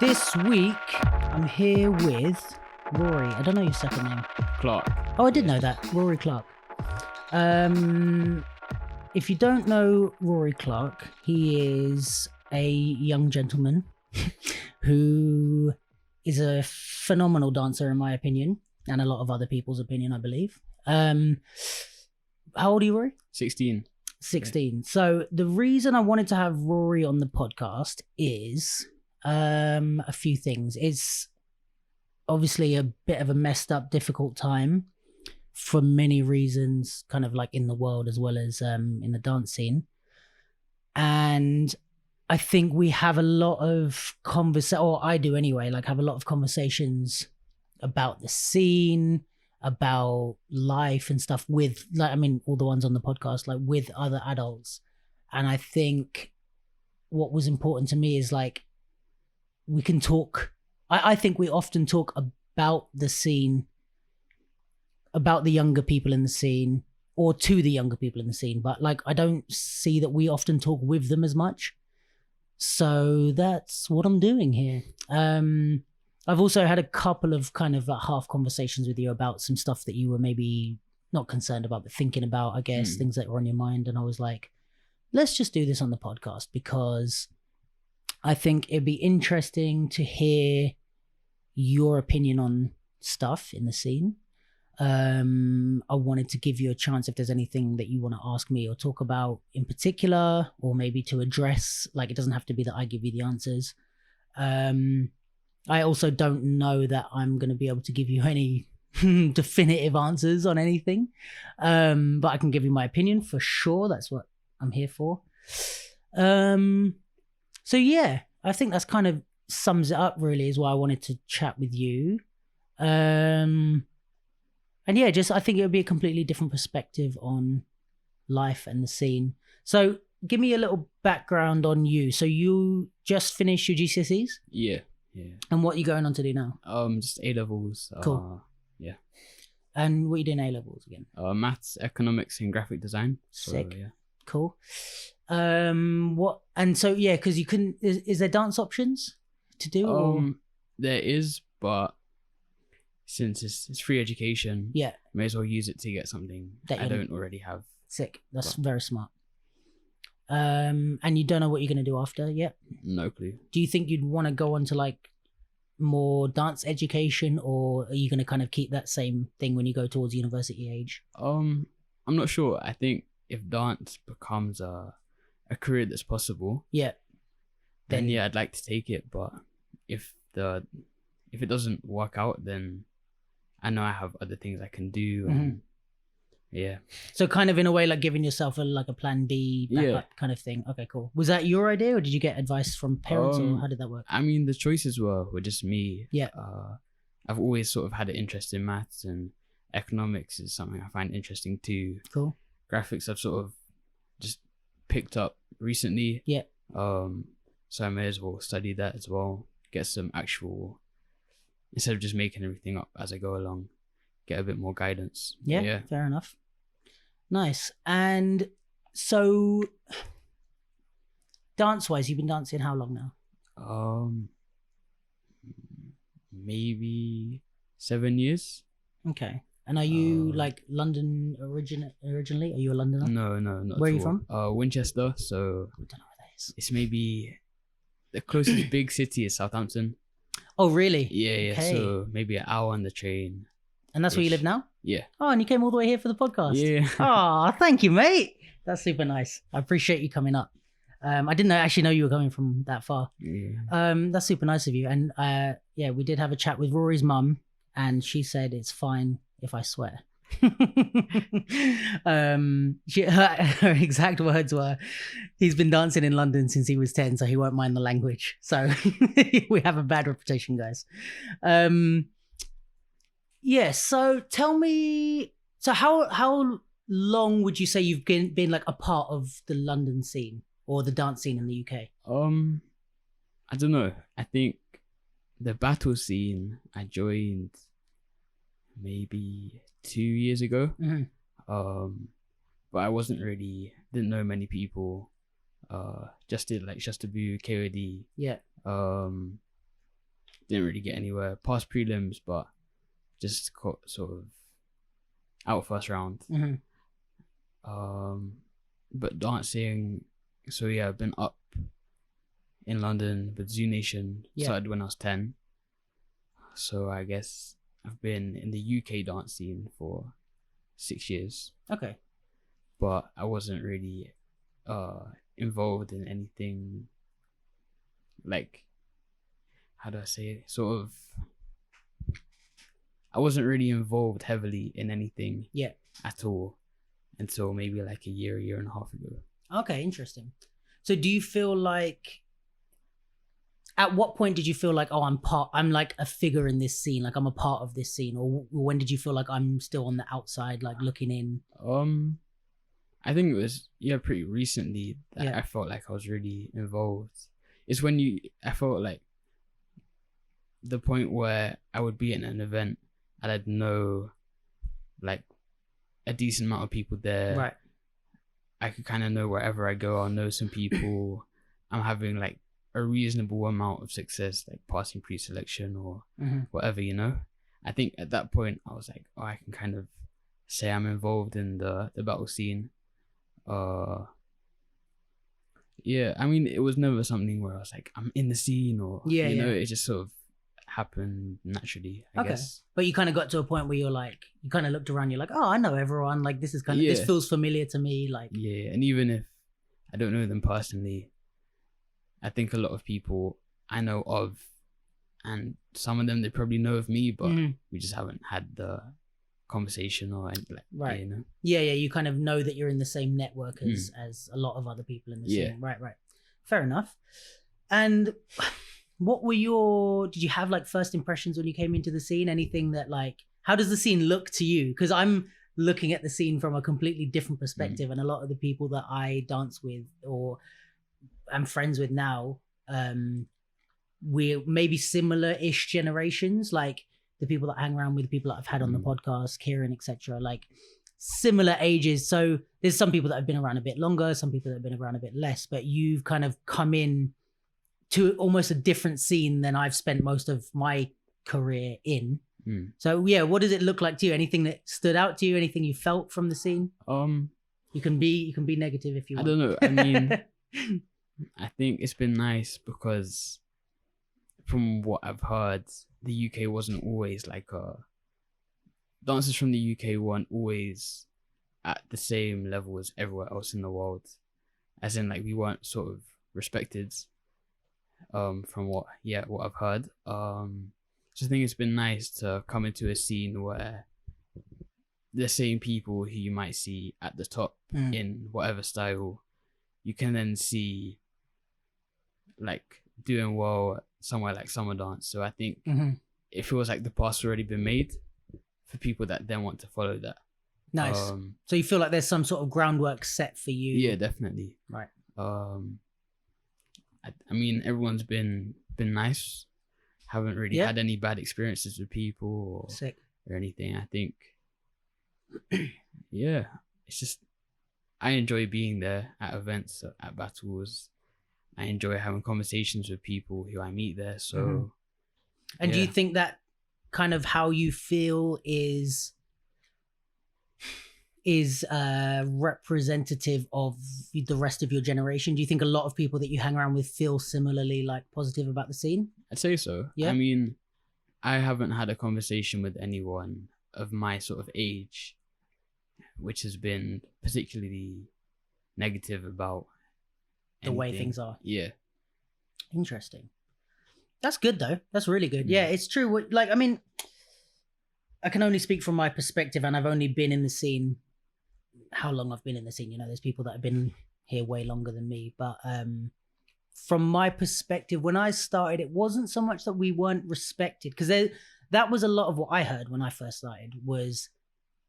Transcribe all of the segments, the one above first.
This week, I'm here with Rory. I don't know your second name. Clark. Oh, I did know that. Rory Clark. If you don't know Rory Clark, he is a young gentleman who is a phenomenal dancer, in my opinion, and a lot of other people's opinion, I believe. How old are you, Rory? 16. 16. Yeah. So the reason I wanted to have Rory on the podcast is a few things. It's obviously a bit of a messed up, difficult time for many reasons, kind of like in the world as well as in the dance scene. And I think we have a lot of or I do anyway, like have a lot of conversations about the scene, about life and stuff with, like, I mean, all the ones on the podcast, like with other adults. And I think what was important to me is like, we can talk, I think we often talk about the scene, about the younger people in the scene, or to the younger people in the scene, but like I don't see that we often talk with them as much. So that's what I'm doing here. I've also had a couple of kind of half conversations with you about some stuff that you were maybe not concerned about, but thinking about, I guess, things that were on your mind. And I was like, let's just do this on the podcast because I think it'd be interesting to hear your opinion on stuff in the scene. I wanted to give you a chance if there's anything that you want to ask me or talk about in particular, or maybe to address, like it doesn't have to be that I give you the answers. I also don't know that I'm going to be able to give you any definitive answers on anything, but I can give you my opinion for sure. That's what I'm here for. So yeah, I think that's kind of sums it up really, is why I wanted to chat with you. And yeah, just I think it would be a completely different perspective on life and the scene. So give me a little background on you. So you just finished your GCSEs? Yeah. And what are you going on to do now? Just A-levels. Cool. Yeah. And what are you doing A-levels again? Maths, economics, and graphic design. Sick. So, yeah. Cool. What? And so yeah, because you couldn't. Is there dance options to do? Or? There is, but since it's free education, yeah, may as well use it to get something that I don't already have. Sick. That's very smart. And you don't know what you're going to do after yet? No clue. Do you think you'd want to go on to like more dance education, or are you going to kind of keep that same thing when you go towards university age? I'm not sure. I think if dance becomes a career that's possible, yeah, then yeah, I'd like to take it. But if it doesn't work out, then I know I have other things I can do. And yeah. So kind of in a way like giving yourself a plan B backup kind of thing. Okay, cool. Was that your idea, or did you get advice from parents, or how did that work? I mean, the choices were just me. Yeah. I've always sort of had an interest in maths, and economics is something I find interesting too. Cool. Graphics I've sort of just picked up recently. Yeah. So I may as well study that as well. Get some actual, instead of just making everything up as I go along, get a bit more guidance. Yeah. Fair enough. Nice. And so dance-wise, you've been dancing how long now? Maybe 7 years. Okay. And are you like London originally? Are you a Londoner? No, not Where at are you all. from? Winchester. So I don't know where that is. it's maybe the closest big city is Southampton. Oh, really? Yeah. Okay. So maybe an hour on the train. And that's where you live now? Yeah. Oh, and you came all the way here for the podcast? Yeah. Oh, thank you, mate. That's super nice. I appreciate you coming up. I didn't actually know you were coming from that far. Yeah. That's super nice of you. And yeah, we did have a chat with Rory's mum, and she said it's fine if I swear. Her exact words were, he's been dancing in London since he was 10, so he won't mind the language. So we have a bad reputation, guys. Yeah, so tell me, so how long would you say you've been like a part of the London scene or the dance scene in the UK? I don't know. I think the battle scene I joined maybe 2 years ago. But I didn't know many people. Just did like Just to Boo, KOD. Yeah. didn't really get anywhere past prelims, but just got sort of out first round. But dancing, so yeah, I've been up in London with Zoonation. Started when I was 10. So I guess I've been in the UK dance scene for 6 years. Okay. But I wasn't really involved in anything, like, how do I say it? Sort of, I wasn't really involved heavily in anything at all until maybe like a year and a half ago. Okay, interesting. So do you feel like, at what point did you feel like, oh, I'm like a figure in this scene, like I'm a part of this scene? Or when did you feel like I'm still on the outside, like looking in? I think it was, pretty recently that I felt like I was really involved. It's when I felt like the point where I would be in an event and I'd know like a decent amount of people there. Right. I could kind of know wherever I go, I'll know some people. I'm having like a reasonable amount of success, like passing pre-selection or whatever, I think at that point I was like, oh, I can kind of say I'm involved in the battle scene. I mean, it was never something where I was like, I'm in the scene or, it just sort of happened naturally, I guess. But you kind of got to a point where you're like, you kind of looked around, you're like, oh, I know everyone. Like, this is kind of, this feels familiar to me. Like, and even if I don't know them personally, I think a lot of people I know of, and some of them, they probably know of me, but we just haven't had the conversation or like, you kind of know that you're in the same network as a lot of other people in the scene. Right. Fair enough. And what were did you have like first impressions when you came into the scene? Anything that like, how does the scene look to you? Because I'm looking at the scene from a completely different perspective, and a lot of the people that I dance with or I'm friends with now, we're maybe similar-ish generations, like the people that I hang around with, the people that I've had on the podcast, Kieran, etc., like similar ages. So there's some people that have been around a bit longer, some people that have been around a bit less, but you've kind of come in to almost a different scene than I've spent most of my career in. So what does it look like to you? Anything that stood out to you? Anything you felt from the scene? You can be negative if you want. I don't know. I mean, I think it's been nice because from what I've heard, the UK wasn't always like dancers from the UK weren't always at the same level as everywhere else in the world. As in, like, we weren't sort of respected from what I've heard. So I think it's been nice to come into a scene where the same people who you might see at the top in whatever style, you can then see like doing well somewhere like summer dance. So I think it feels like the path's already been made for people that then want to follow that. Nice. So you feel like there's some sort of groundwork set for you? Yeah, definitely. Right. I mean, everyone's been nice. Haven't really had any bad experiences with people or anything. I think, it's just, I enjoy being there at events, at battles. I enjoy having conversations with people who I meet there. So, and do you think that kind of how you feel is representative of the rest of your generation? Do you think a lot of people that you hang around with feel similarly like positive about the scene? I'd say so. Yeah. I mean, I haven't had a conversation with anyone of my sort of age which has been particularly negative about the way things are. Yeah. Interesting. That's good though. That's really good. Yeah, it's true. Like, I mean, I can only speak from my perspective, and I've only been in the scene how long I've been in the scene. There's people that have been here way longer than me, but from my perspective, when I started, it wasn't so much that we weren't respected, because that was a lot of what I heard when I first started was,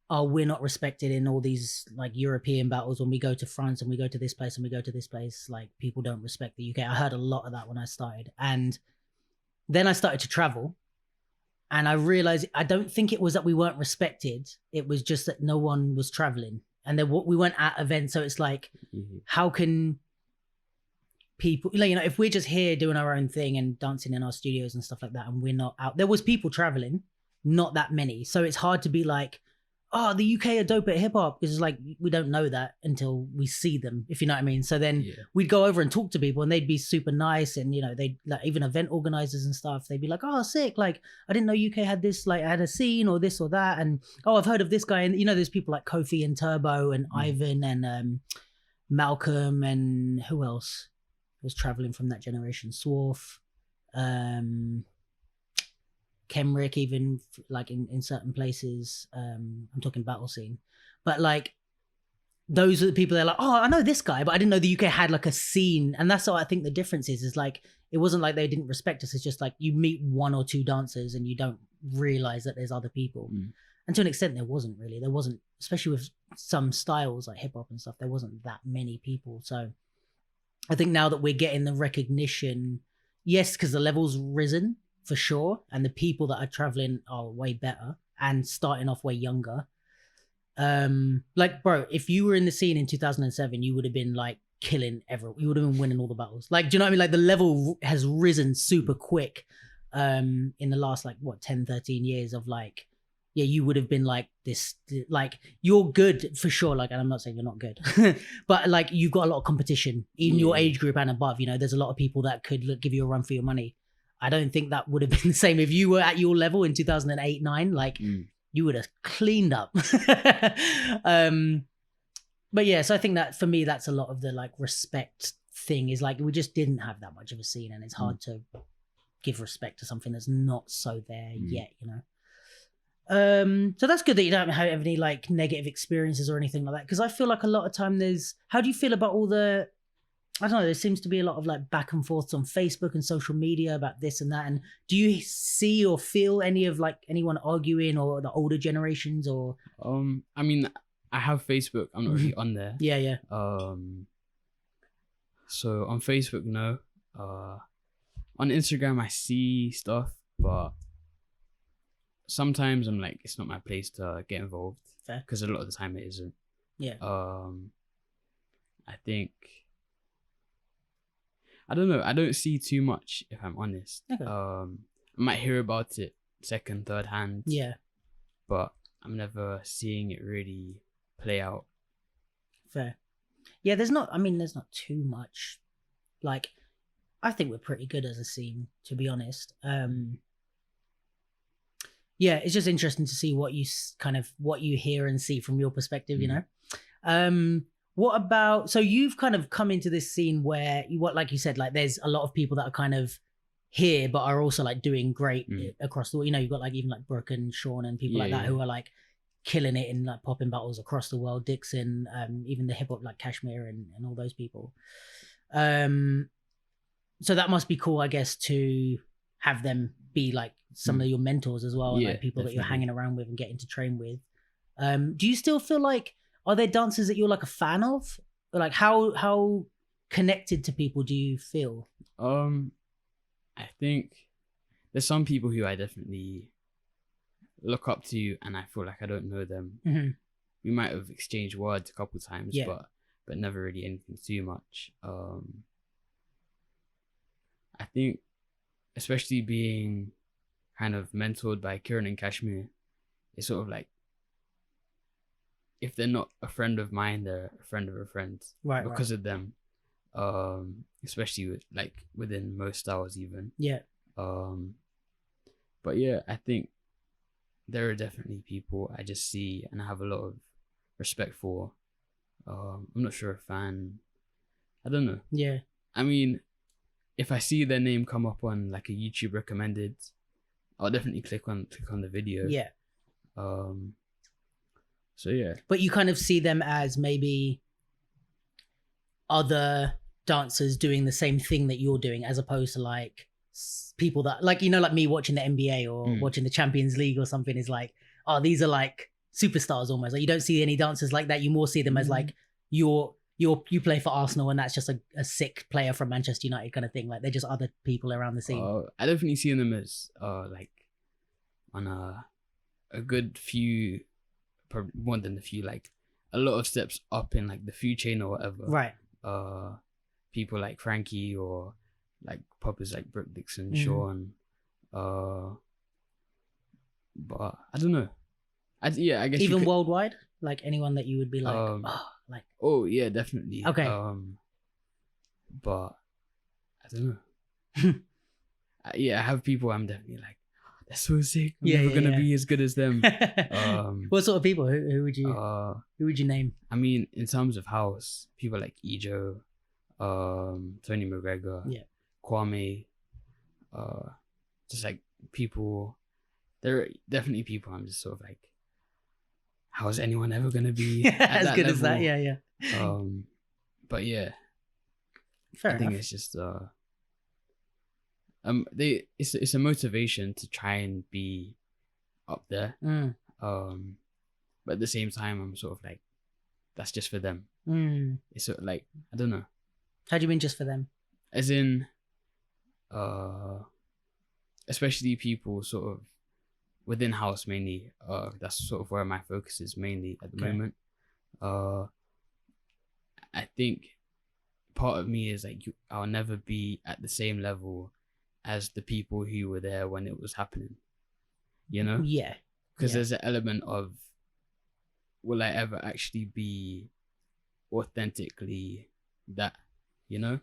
oh, we're not respected in all these like European battles. When we go to France and we go to this place and we go to this place, like people don't respect the UK. I heard a lot of that when I started, and then I started to travel. And I realized, I don't think it was that we weren't respected. It was just that no one was traveling. And then we weren't at events. So it's like, how can people, like, you know, if we're just here doing our own thing and dancing in our studios and stuff like that, and we're not out, there was people traveling, not that many. So it's hard to be like, oh, the UK are dope at hip hop, because it's like, we don't know that until we see them, if you know what I mean. So then we'd go over and talk to people, and they'd be super nice, and you know, they'd like, even event organizers and stuff, they'd be like, oh, sick, like I didn't know UK had this, like had a scene or this or that, and oh, I've heard of this guy. And you know, there's people like Kofi and Turbo and Ivan and Malcolm, and who else was traveling from that generation, Swarf, Kenrick, even like in certain places. I'm talking battle scene, but like those are the people that are like, oh, I know this guy, but I didn't know the UK had like a scene. And that's what I think the difference is like, it wasn't like they didn't respect us. It's just like you meet one or two dancers and you don't realize that there's other people. And to an extent, there wasn't, especially with some styles like hip hop and stuff, there wasn't that many people. So I think now that we're getting the recognition, yes, because the level's risen for sure, and the people that are traveling are way better and starting off way younger. Like, bro, if you were in the scene in 2007, you would have been like killing everyone. You would have been winning all the battles. Like, do you know what I mean? Like, the level has risen super quick in the last like 10, 13 years of like, yeah, you would have been like this, like you're good for sure. Like, and I'm not saying you're not good, but like you've got a lot of competition in your age group and above. You know, there's a lot of people that could give you a run for your money. I don't think that would have been the same if you were at your level in 2008, 9. Like, you would have cleaned up. But yeah, so I think that for me, that's a lot of the like respect thing, is like we just didn't have that much of a scene, and it's hard to give respect to something that's not so there yet, you know. So that's good that you don't have any like negative experiences or anything like that, because I feel like a lot of time how do you feel about all the, I don't know, there seems to be a lot of like back and forths on Facebook and social media about this and that, and do you see or feel any of like anyone arguing, or the older generations, or I mean, I have Facebook, I'm not really on there. Yeah. So on Facebook, no. On Instagram I see stuff, but sometimes I'm like, it's not my place to get involved. Fair. Because a lot of the time it isn't. Yeah. I think, I don't know, I don't see too much, if I'm honest. Okay. I might hear about it second, third hand. Yeah. But I'm never seeing it really play out. Fair. Yeah, there's not too much. Like, I think we're pretty good as a scene, to be honest. Yeah, it's just interesting to see what you hear and see from your perspective, you know. What about, so you've kind of come into this scene where like you said, like there's a lot of people that are kind of here but are also like doing great across the, you know, you've got like even like Brooke and Sean and people like that who are like killing it in like popping battles across the world, Dixon, even the hip hop like Kashmir and all those people. So that must be cool, I guess, to have them be like some of your mentors as well, and like people that you're hanging around with and getting to train with. Do you still feel like, are there dancers that you're like a fan of? Or like how connected to people do you feel? I think there's some people who I definitely look up to, and I feel like I don't know them. We might have exchanged words a couple times, but never really anything too much. I think, especially being kind of mentored by Kieran and Kashmir, it's sort of like, if they're not a friend of mine, they're a friend of a friend, right? Because of them, especially with like within most styles, even. Yeah. But yeah, I think there are definitely people I just see and I have a lot of respect for. I'm not sure a fan. I don't know. Yeah. I mean, if I see their name come up on like a YouTube recommended, I'll definitely click on the video. Yeah. So yeah. But you kind of see them as maybe other dancers doing the same thing that you're doing, as opposed to like people that, like, you know, like me watching the NBA or watching the Champions League or something, is like, oh, these are like superstars almost. Like, you don't see any dancers like that. You more see them as like you play for Arsenal and that's just a sick player from Manchester United kind of thing. Like, they're just other people around the scene. I definitely see them as like on a good few, probably more than a few, like a lot of steps up in like the food chain or whatever. Right. people like Frankie or like poppers like Brooke Dixon, Mm. Sean. But I don't know. I guess Even worldwide, like anyone that you would be like, like. Oh yeah, definitely. Okay. But I don't know. I have people I'm definitely like, "Oh, they're so sick. I'm never gonna be as good as them." What sort of people? Who would you name? I mean, in terms of house, people like Ejo, Tony McGregor, Kwame, just like people. There are definitely people I'm just sort of like, how is anyone ever gonna be at as good level? as that? Yeah. But yeah, Fair I think enough. it's just it's a motivation to try and be up there. But at the same time, I'm sort of like, that's just for them. It's sort of like, I don't know. How do you mean just for them? As in, especially people sort of within house mainly. That's sort of where my focus is mainly at the moment. I think part of me is like, I'll never be at the same level as the people who were there when it was happening. You know? Yeah. Because there's an element of, will I ever actually be authentically that, you know?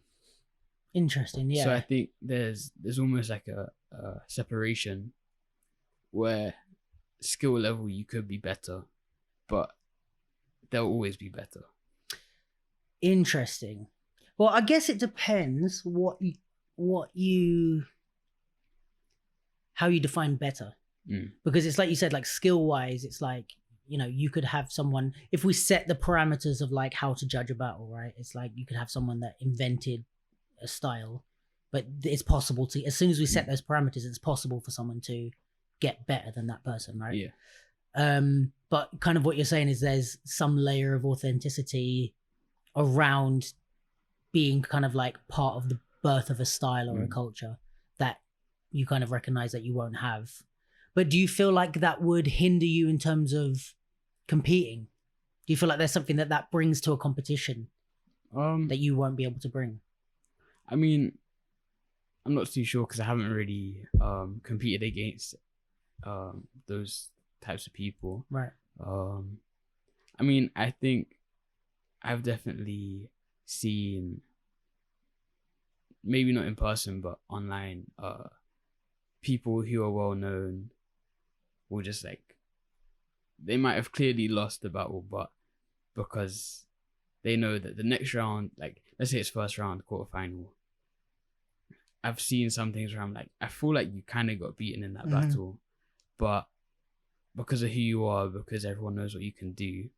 Interesting, yeah. So I think there's almost like a separation where skill level you could be better, but they'll always be better. Interesting. Well, I guess it depends how you define better. Because it's like you said, like skill wise, it's like, you know, you could have someone, if we set the parameters of like how to judge a battle, right? It's like you could have someone that invented a style, but it's possible to, as soon as we set those parameters, it's possible for someone to get better than that person, right? Yeah. But kind of what you're saying is there's some layer of authenticity around being kind of like part of the birth of a style or a culture that you kind of recognize that you won't have. But do you feel like that would hinder you in terms of competing? Do you feel like there's something that brings to a competition that you won't be able to bring? I mean, I'm not too sure because I haven't really competed against those types of people. Right. I mean, I think I've definitely seen, maybe not in person, but online, people who are well known will just like, they might have clearly lost the battle, but because they know that the next round, like let's say it's first round, quarterfinal, I've seen some things where I'm like, I feel like you kind of got beaten in that battle, but because of who you are, because everyone knows what you can do,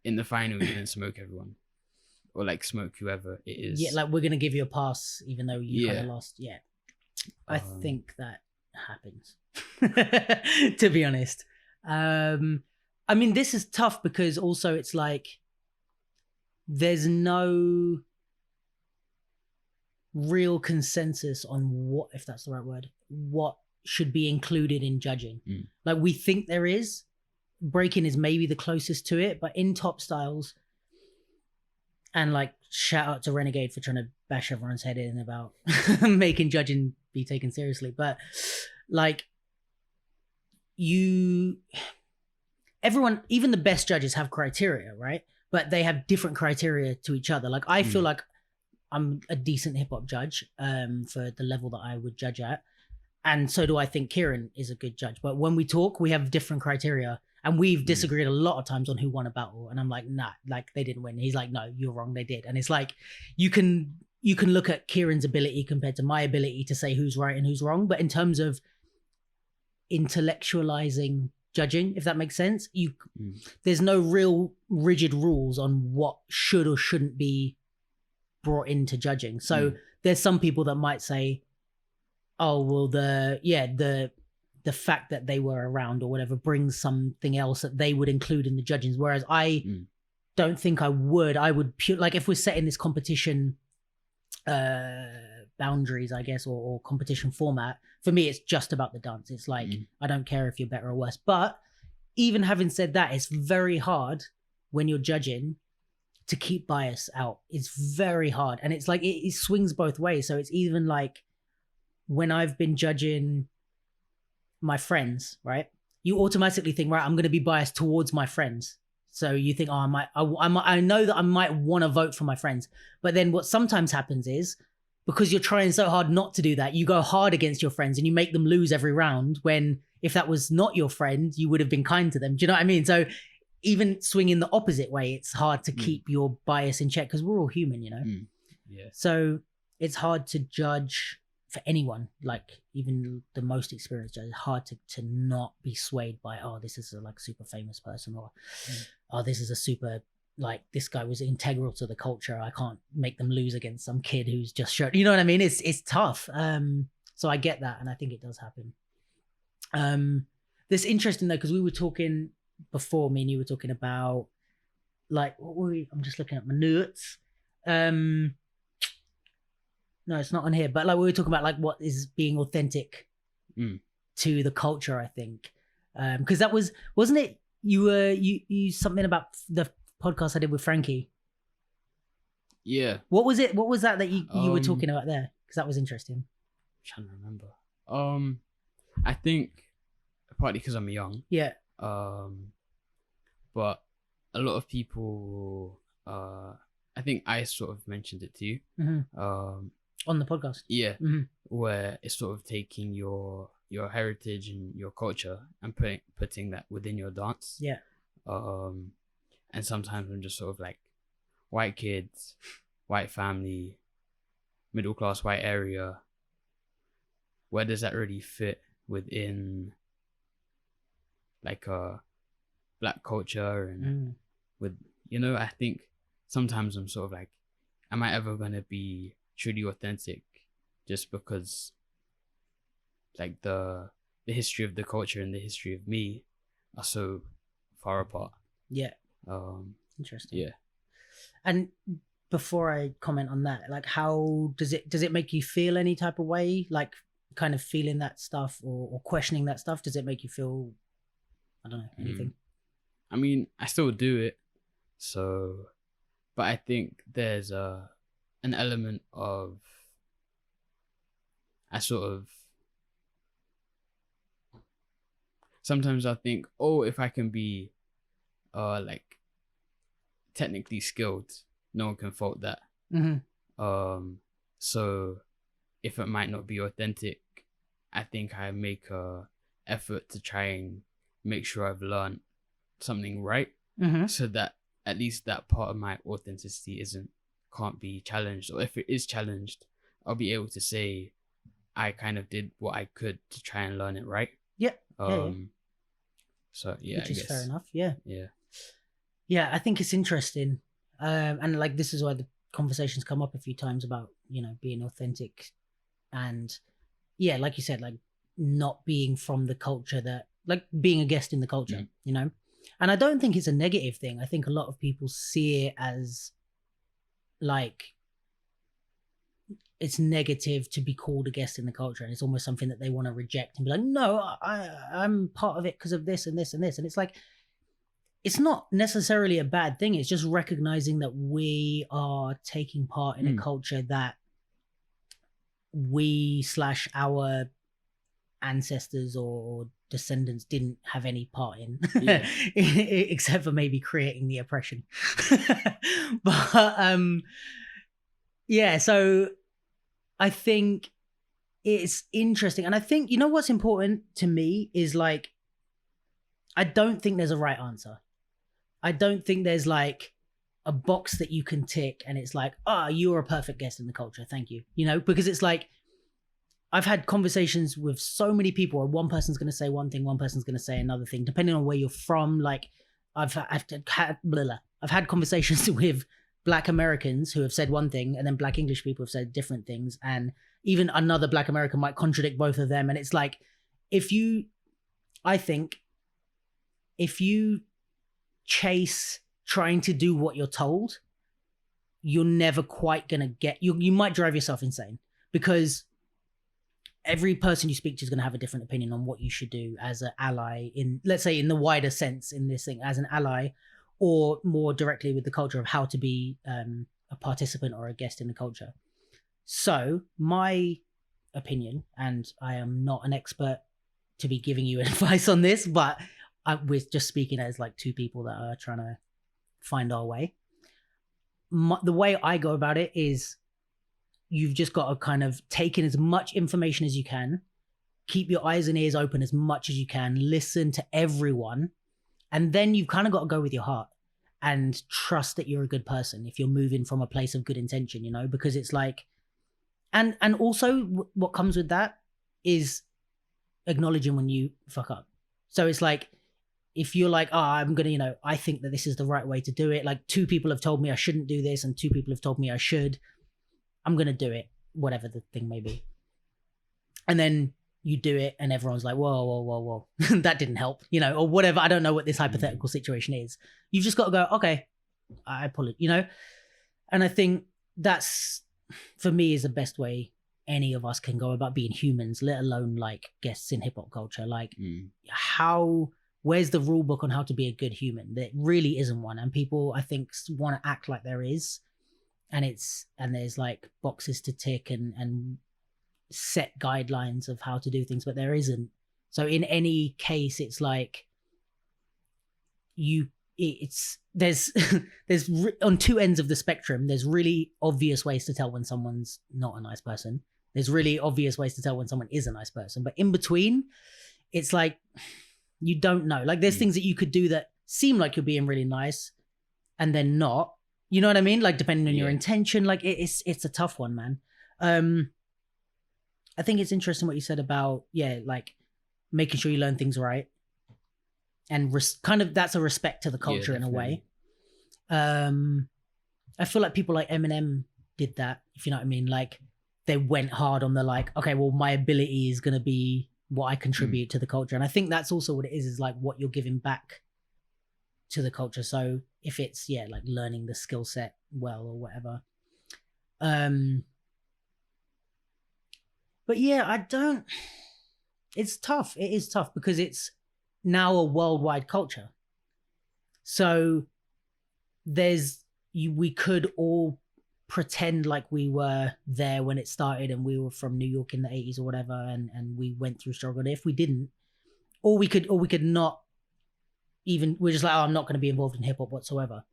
in the final you then smoke everyone, or like smoke whoever it is. Yeah, like we're gonna give you a pass even though you kind of lost. Yeah, I think that happens. To be honest, I mean, this is tough because also it's like there's no real consensus on what, if that's the right word, what should be included in judging. Like we think there is. Breaking is maybe the closest to it, but in top styles, and like shout out to Renegade for trying to bash everyone's head in about making judging be taken seriously, but like everyone, even the best judges have criteria, right? But they have different criteria to each other. Like I feel like I'm a decent hip hop judge for the level that I would judge at. And so do I think Kieran is a good judge. But when we talk, we have different criteria. And we've disagreed a lot of times on who won a battle. And I'm like, nah, like they didn't win. He's like, no, you're wrong, they did. And it's like, you can look at Kieran's ability compared to my ability to say who's right and who's wrong. But in terms of intellectualizing judging, if that makes sense, there's no real rigid rules on what should or shouldn't be brought into judging. So there's some people that might say, oh, well, the fact that they were around or whatever brings something else that they would include in the judgings. Whereas I don't think I would. I would like if we're setting this competition boundaries, I guess, or competition format, for me, it's just about the dance. It's like, I don't care if you're better or worse. But even having said that, it's very hard when you're judging to keep bias out is very hard. And it's like, it swings both ways. So it's even like when I've been judging my friends, right? You automatically think, right, I'm going to be biased towards my friends. So you think, oh, I know that I might want to vote for my friends. But then what sometimes happens is, because you're trying so hard not to do that, you go hard against your friends and you make them lose every round, when if that was not your friend, you would have been kind to them. Do you know what I mean? So even swinging the opposite way, it's hard to keep your bias in check, because we're all human, you know? Yeah. So it's hard to judge for anyone, like even the most experienced judge. It's hard to not be swayed by, oh, this is a like super famous person, or oh, this is a super, like, this guy was integral to the culture. I can't make them lose against some kid who's just showed, you know what I mean? It's tough. So I get that, and I think it does happen. This interesting though, because we were talking before, me and you were talking about, like, what were we? I'm just looking at my notes. No, it's not on here, but like we were talking about, like, what is being authentic to the culture, I think. Because that wasn't it? You something about the podcast I did with Frankie. Yeah. What was it? What was that you were talking about there? Because that was interesting. I'm trying to remember. I think partly because I'm young. Yeah. But a lot of people, I think I sort of mentioned it to you. On the podcast. Yeah. Where it's sort of taking your heritage and your culture and putting that within your dance. Yeah. And sometimes I'm just sort of like, white kids, white family, middle class white area, where does that really fit within like a black culture? And with, you know, I think sometimes I'm sort of like, am I ever gonna be truly authentic just because like the history of the culture and the history of me are so far apart? Yeah. Interesting. Yeah. And before I comment on that, like, how does it make you feel any type of way, like kind of feeling that stuff or questioning that stuff? Does it make you feel, I don't know, anything? I mean, I still do it, so, but I think there's an element of, I sort of, sometimes I think, oh, if I can be like technically skilled, no one can fault that. So if it might not be authentic, I think I make a effort to try and make sure I've learned something right, so that at least that part of my authenticity can't be challenged, or if it is challenged, I'll be able to say I kind of did what I could to try and learn it right. Yeah. So yeah, which I is guess. fair enough. Yeah. Yeah. I think it's interesting, and like this is why the conversations come up a few times about, you know, being authentic, and yeah, like you said, like not being from the culture, that like being a guest in the culture, you know. And I don't think it's a negative thing. I think a lot of people see it as like it's negative to be called a guest in the culture, and it's almost something that they want to reject and be like, no, I'm part of it because of this and this and this. And it's like, it's not necessarily a bad thing. It's just recognizing that we are taking part in a culture that our ancestors or descendants didn't have any part in, except for maybe creating the oppression. But yeah, so I think it's interesting. And I think, you know, what's important to me is like, I don't think there's a right answer. I don't think there's like a box that you can tick and it's like, you're a perfect guest in the culture. Thank you. You know, because it's like, I've had conversations with so many people where one person's going to say one thing, one person's going to say another thing, depending on where you're from. Like I've had conversations with Black Americans who have said one thing, and then Black English people have said different things. And even another Black American might contradict both of them. And it's like, I think if you chase trying to do what you're told, you're never quite going to get, you might drive yourself insane, because every person you speak to is going to have a different opinion on what you should do as an ally in, let's say, in the wider sense in this thing, as an ally, or more directly with the culture of how to be a participant or a guest in the culture. So my opinion, and I am not an expert to be giving you advice on this, but we're just speaking as like two people that are trying to find our way. The way I go about it is you've just got to kind of take in as much information as you can, keep your eyes and ears open as much as you can, listen to everyone, and then you've kind of got to go with your heart and trust that you're a good person if you're moving from a place of good intention, you know, because it's like, and also what comes with that is acknowledging when you fuck up. So it's like, if you're like, oh, I'm gonna, you know, I think that this is the right way to do it, like 2 people have told me I shouldn't do this and 2 people have told me I should, I'm gonna do it, whatever the thing may be. And then you do it and everyone's like, whoa, that didn't help, you know, or whatever. I don't know what this hypothetical situation is. You've just got to go, okay, I pull it, you know? And I think that's, for me, is the best way any of us can go about being humans, let alone like guests in hip hop culture. Like where's the rule book on how to be a good human? There really isn't one. And people, I think, want to act like there is. And there's like boxes to tick and set guidelines of how to do things, but there isn't. So in any case, it's like there's on 2 ends of the spectrum, there's really obvious ways to tell when someone's not a nice person. There's really obvious ways to tell when someone is a nice person. But in between, it's like, you don't know. Like there's things that you could do that seem like you're being really nice and then not. You know what I mean? Like depending on your intention, like it's a tough one, man. I think it's interesting what you said about, like making sure you learn things right. And kind of that's a respect to the culture in a way. I feel like people like Eminem did that, if you know what I mean. Like they went hard on the like, okay, well, my ability is going to be what I contribute to the culture. And I think that's also what it is like what you're giving back to the culture. So if it's, like learning the skill set well or whatever. But it's tough. It is tough because it's now a worldwide culture. So we could all pretend like we were there when it started and we were from New York in the 80s or whatever, and we went through struggle. And if we didn't, or we could not even, we're just like, oh, I'm not going to be involved in hip hop whatsoever,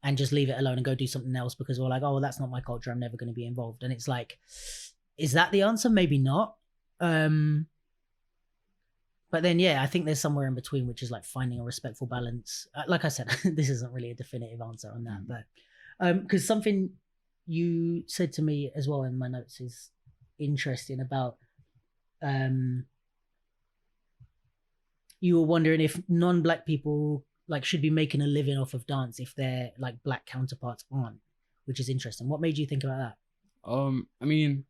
and just leave it alone and go do something else because we're like, oh, well, that's not my culture, I'm never going to be involved. And it's like, is that the answer? Maybe not. But then, I think there's somewhere in between, which is like finding a respectful balance. Like I said, this isn't really a definitive answer on that, but because something you said to me as well in my notes is interesting about you were wondering if non-black people like should be making a living off of dance if their like black counterparts aren't, which is interesting. What made you think about that? I mean,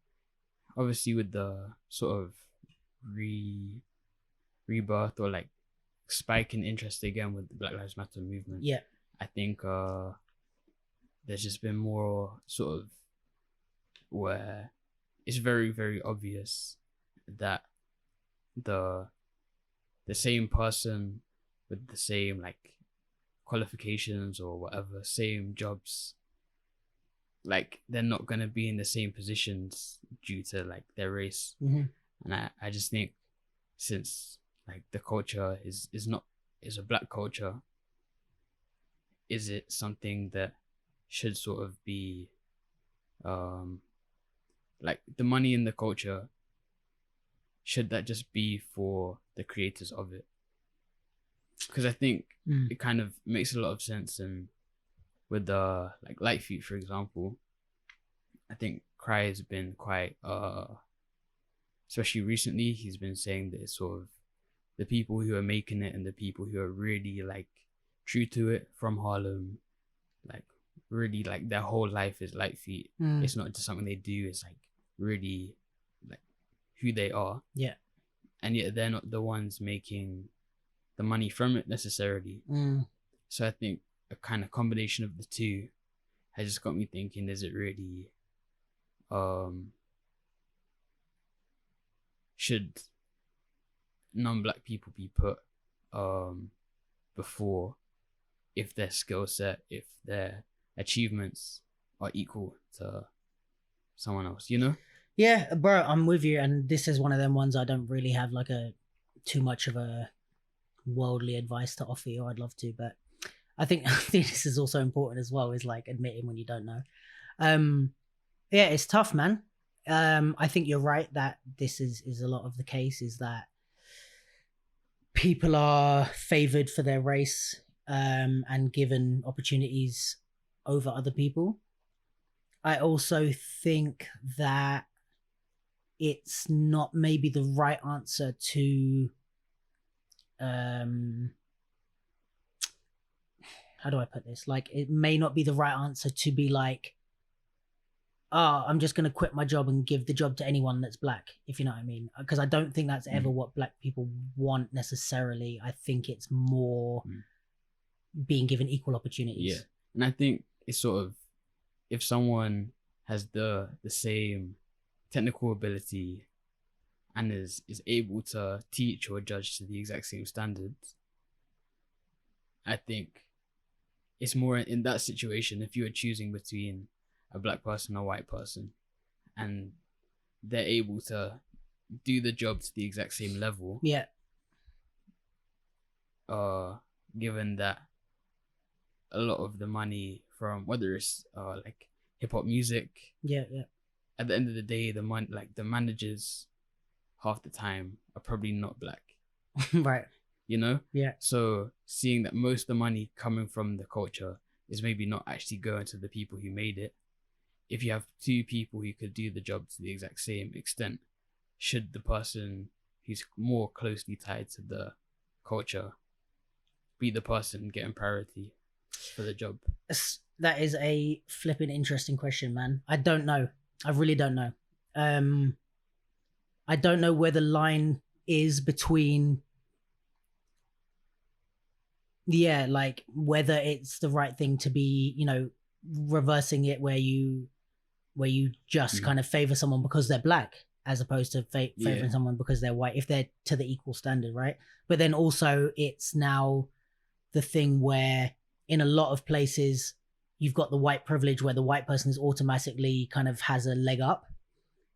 obviously with the sort of rebirth or like spike in interest again with the Black Lives Matter movement. I think there's just been more sort of where it's very, very obvious that the same person with the same like qualifications or whatever, same jobs, like they're not gonna be in the same positions due to like their race. And I just think since like the culture is a black culture, is it something that should sort of be like the money in the culture, should that just be for the creators of it? Because I think it kind of makes a lot of sense. And with the like Litefeet, for example, I think Cry has been quite especially recently, he's been saying that it's sort of the people who are making it and the people who are really like true to it from Harlem, like really like their whole life is Litefeet. It's not just something they do, it's like really like who they are. And yet they're not the ones making the money from it necessarily. So I think a kind of combination of the two has just got me thinking, is it really should non-black people be put before if their skill set, if their achievements are equal to someone else, you know? Yeah, bro, I'm with you. And this is one of them ones I don't really have like too much of a worldly advice to offer you. I'd love to, but I think this is also important as well, is like admitting when you don't know. Yeah, it's tough, man. I think you're right that this is a lot of the case, is that people are favored for their race, and given opportunities over other people. I also think that it's not maybe the right answer to how do I put this? Like, it may not be the right answer to be like, oh, I'm just going to quit my job and give the job to anyone that's black, if you know what I mean. Because I don't think that's ever what black people want necessarily. I think it's more being given equal opportunities. Yeah. And I think it's sort of, if someone has the same technical ability and is able to teach or judge to the exact same standards, I think it's more in that situation, if you are choosing between a black person or a white person and they're able to do the job to the exact same level. Yeah. Given that a lot of the money from, whether it's like hip hop music, yeah, at the end of the day, the managers half the time are probably not black. Right. You know? Yeah. So seeing that most of the money coming from the culture is maybe not actually going to the people who made it. If you have two people who could do the job to the exact same extent, should the person who's more closely tied to the culture be the person getting priority for the job? That is a flipping interesting question, man. I don't know. I really don't know. I don't know where the line is between, yeah, like whether it's the right thing to be, you know, reversing it where you just kind of favor someone because they're black, as opposed to favoring someone because they're white, if they're to the equal standard, right? But then also it's now the thing where in a lot of places you've got the white privilege where the white person is automatically kind of has a leg up.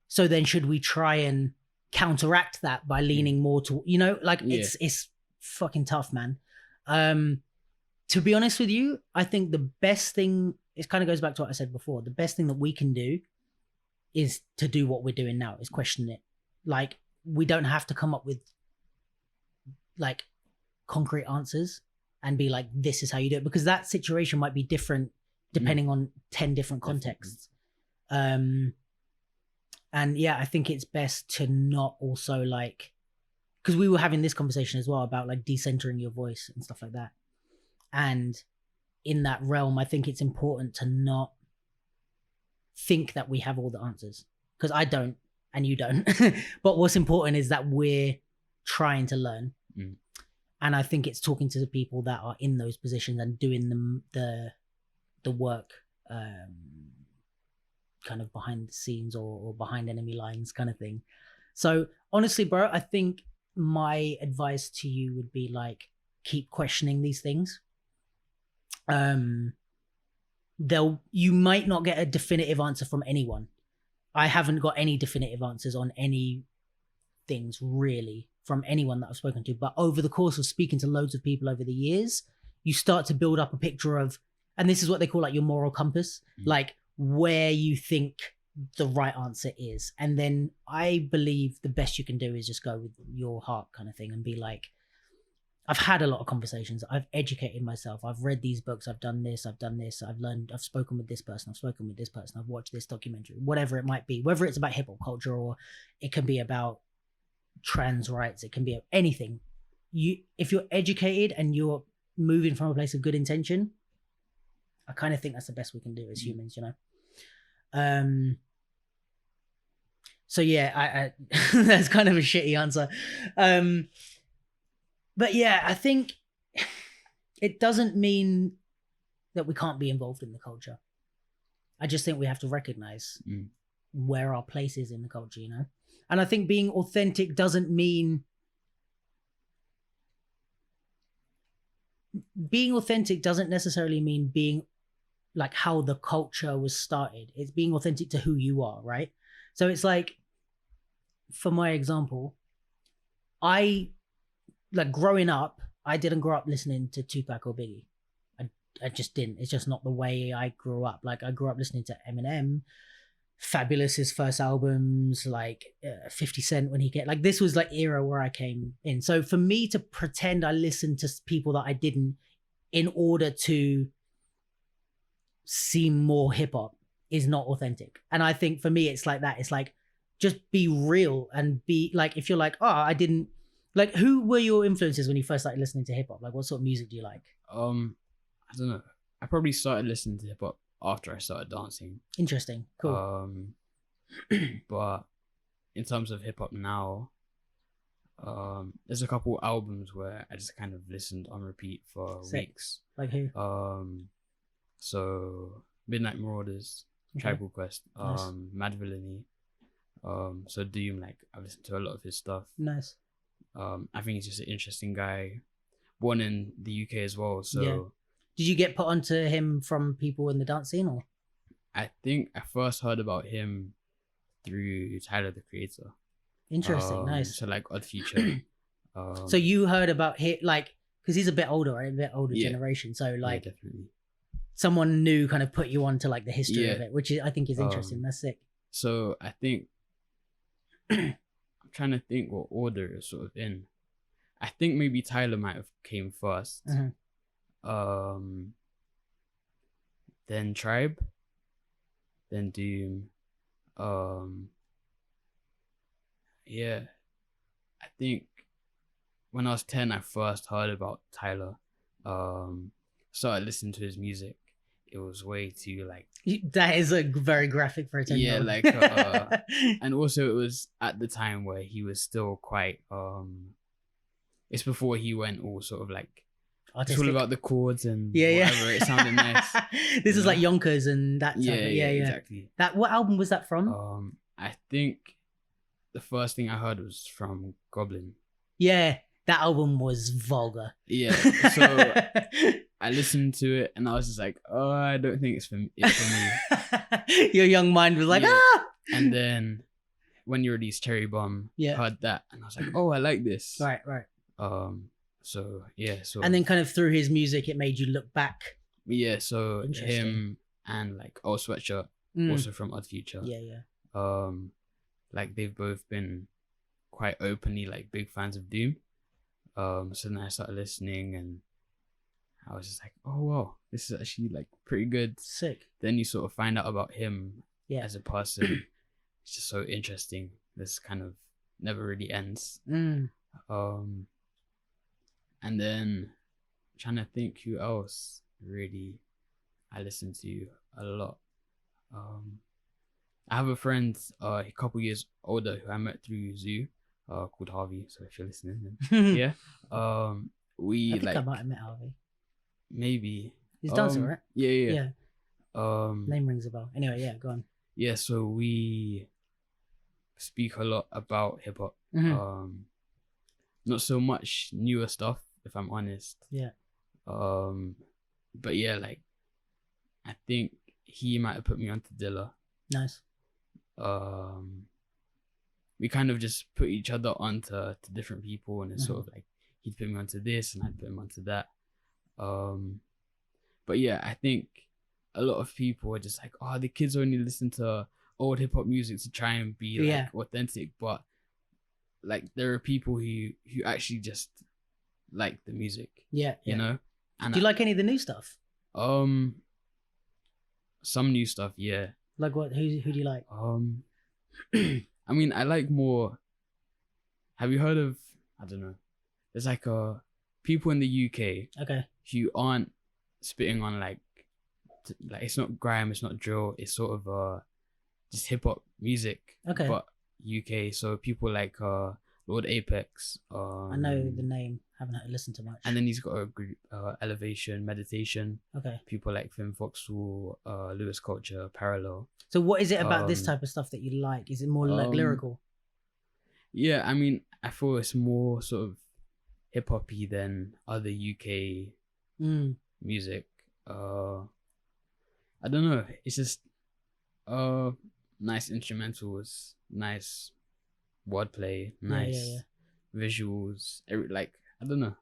So then should we try and counteract that by leaning more to, you know, like it's fucking tough, man. To be honest with you, I think the best thing, it kind of goes back to what I said before, the best thing that we can do is to do what we're doing now, is question it. Like, we don't have to come up with like concrete answers and be like, this is how you do it, because that situation might be different depending on 10 different contexts. And yeah, I think it's best to not also like, because we were having this conversation as well about like decentering your voice and stuff like that. And in that realm, I think it's important to not think that we have all the answers, because I don't and you don't. But what's important is that we're trying to learn. And I think it's talking to the people that are in those positions and doing the work kind of behind the scenes or behind enemy lines kind of thing. So honestly, bro, I think my advice to you would be like, keep questioning these things. You might not get a definitive answer from anyone. I haven't got any definitive answers on any things really from anyone that I've spoken to, but over the course of speaking to loads of people over the years, you start to build up a picture of, and this is what they call like your moral compass, like where you think the right answer is. And then I believe the best you can do is just go with your heart kind of thing and be like, I've had a lot of conversations. I've educated myself. I've read these books. I've done this. I've learned. I've spoken with this person. I've watched this documentary, whatever it might be, whether it's about hip hop culture or it can be about trans rights. It can be anything. If you're educated and you're moving from a place of good intention, I kind of think that's the best we can do as humans, you know? So yeah, I that's kind of a shitty answer. But yeah, I think it doesn't mean that we can't be involved in the culture. I just think we have to recognize where our place is in the culture, you know? And I think being authentic doesn't mean being authentic doesn't necessarily mean being like how the culture was started. It's being authentic to who you are, right? So it's like, for my example, I like growing up, I didn't grow up listening to Tupac or Biggie. I just didn't. It's just not the way I grew up. Like I grew up listening to Eminem, Fabulous's first albums, like 50 Cent when he get like this was like era where I came in. So for me to pretend I listened to people that I didn't in order to seem more hip hop is not authentic. And I think for me it's like that. It's like just be real and be like, if you're like, oh, I didn't like, who were your influences when you first started listening to hip hop? Like what sort of music do you like? I don't know. I probably started listening to hip hop after I started dancing. Interesting. Cool. But in terms of hip hop now, there's a couple albums where I just kind of listened on repeat for weeks. Like who? So Midnight Marauders, Okay. Tribal Quest, Nice. Mad Villainy, so Doom. Like I've listened to a lot of his stuff. Nice. I think he's just an interesting guy, born in the UK as well. So Yeah. Did you get put onto him from people in the dance scene, or? I think I first heard about him through Tyler the Creator. Interesting. Nice. So like Odd Future. So you heard about him, like, because he's a bit older, right? A bit older Yeah. generation. So like, yeah, definitely. someone new kind of put you on to like the history Yeah. of it, which I think is interesting. That's sick. So I think I'm trying to think what order it's sort of in. I think maybe Tyler might have came first. Mhm. Then Tribe, then Doom. Yeah, I think when I was 10, I first heard about Tyler. Started listening to his music. It was way too like, That is a very graphic for a 10-year-old. like, and also it was at the time where he was still quite. It's before he went all sort of like. It's all about the chords and whatever. It sounded nice. This is like Yonkers and that. Yeah, yeah, exactly. That what album was that from? I think the first thing I heard was from Goblin. Yeah, that album was vulgar. Yeah, so I listened to it and I was just like, oh, I don't think it's for me. Your young mind was like, Yeah. ah. And then when you released Cherry Bomb, heard that and I was like, oh, I like this. Right. So yeah, so and then kind of through his music, it made you look back. Yeah, so him and like Old Sweatshirt, also from Odd Future. Yeah. Like they've both been quite openly like big fans of Doom. So then I started listening and I was just like, oh wow, this is actually like pretty good. Sick. Then you sort of find out about him as a person. It's just so interesting. This kind of never really ends. And then I'm trying to think who else really I listen to a lot. I have a friend a couple years older who I met through Zoo called Harvey. So if you're listening, then yeah. I think I might have met Harvey. Maybe he's dancing, right? Yeah. Name rings a bell. Anyway, yeah, go on. Yeah, so we speak a lot about hip hop. Not so much newer stuff, if I'm honest. Yeah. But yeah, like I think he might have put me onto Dilla. Nice. We kind of just put each other onto to different people, and it's sort of like he'd put me onto this, and I'd put him onto that. But yeah, I think a lot of people are just like, oh, the kids only listen to old hip hop music to try and be like authentic, but like there are people who actually just like the music. Yeah. You know? And do you like any of the new stuff? Some new stuff, yeah. Like what? Who do you like? I mean, I like more. Have you heard of? I don't know. There's like people in the UK. Who aren't spitting on like it's not grime, it's not drill. It's sort of just hip hop music. But UK. So people like Lord Apex. I know the name. Haven't listened to much. And then he's got a group, Elevation, Meditation. People like Finn Foxhall, Lewis Culture, Parallel. So what is it about this type of stuff that you like? Is it more like lyrical? Yeah, I mean, I feel it's more sort of hip hoppy than other UK music. I don't know. It's just nice instrumentals, nice wordplay, nice visuals. Like, I don't know.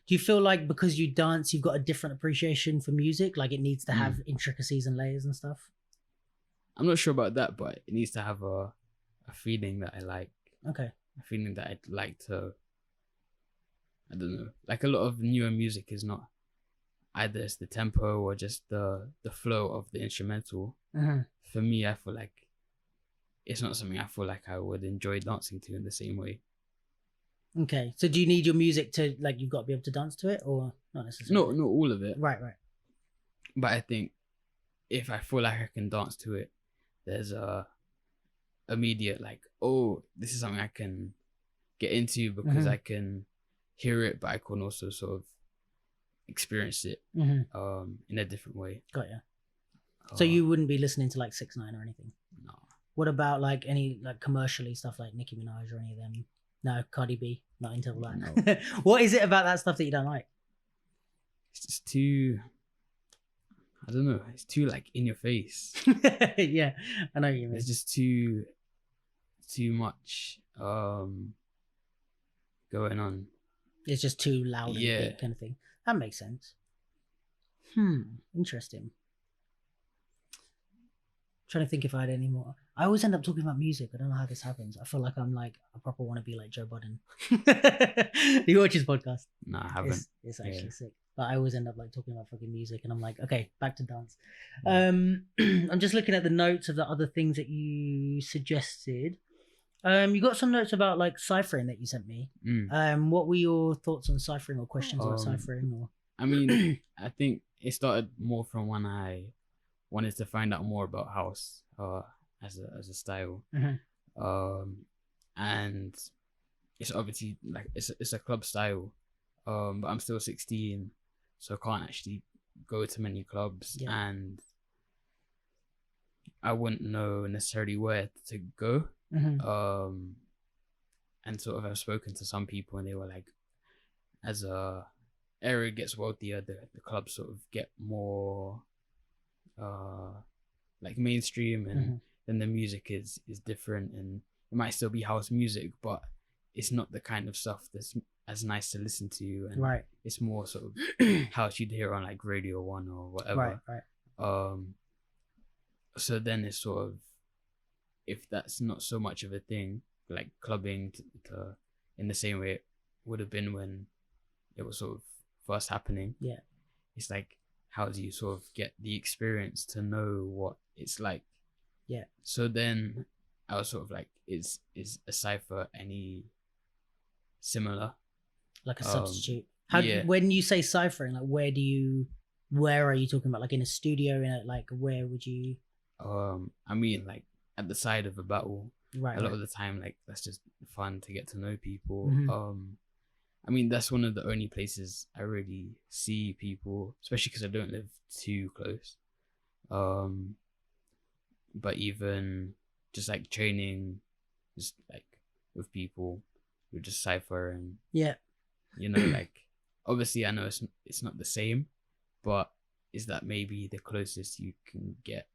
Do you feel like because you dance, you've got a different appreciation for music? Like it needs to have intricacies and layers and stuff? I'm not sure about that, but it needs to have a feeling that I like. Okay. A feeling that I'd like to, I don't know. Like a lot of newer music is not either it's the tempo or just the flow of the instrumental. For me, I feel like it's not something I feel like I would enjoy dancing to in the same way. Okay, so do you need your music to, like, you've got to be able to dance to it, or not necessarily? No, not all of it. Right. But I think if I feel like I can dance to it, there's a immediate like, oh, this is something I can get into because I can hear it, but I can also sort of experience it in a different way. Got ya. So you wouldn't be listening to like 6ix9ine or anything? No. What about like any like commercially stuff like Nicki Minaj or any of them? No, Cardi B, not into all that. No. What is it about that stuff that you don't like? It's just too, I don't know, it's too like in your face. Yeah, I know what you mean. It's just too much going on. It's just too loud and big kind of thing. That makes sense. Interesting. Trying to think if I had any more. I always end up talking about music. I don't know how this happens. I feel like I'm like, I proper want to be like Joe Budden. Do you watch his podcast? No, I haven't. It's actually sick. But I always end up like talking about fucking music, and I'm like, okay, back to dance. I'm just looking at the notes of the other things that you suggested. You got some notes about like ciphering that you sent me. What were your thoughts on ciphering, or questions about ciphering? Or I mean, I think it started more from when I wanted to find out more about house as a style. And it's obviously like it's a club style, but I'm still 16, so I can't actually go to many clubs, and I wouldn't know necessarily where to go. And sort of I've spoken to some people, and they were like, as a area gets wealthier, the clubs sort of get more like mainstream, and then the music is different, and it might still be house music, but it's not the kind of stuff that's as nice to listen to, and it's more sort of house you'd hear on like Radio 1 or whatever. So then it's sort of, if that's not so much of a thing, like clubbing to in the same way it would have been when it was sort of first happening, it's like, how do you sort of get the experience to know what it's like? So then I was sort of like, is a cipher any similar, like a substitute? When you say ciphering, like where are you talking about? Like in a studio, in a, like where would you? I mean, like at the side of a battle. A lot of the time, like that's just fun to get to know people. I mean, that's one of the only places I really see people, especially because I don't live too close. But even just like training, just like with people who just cipher, and you know, like obviously I know it's not the same, but is that maybe the closest you can get?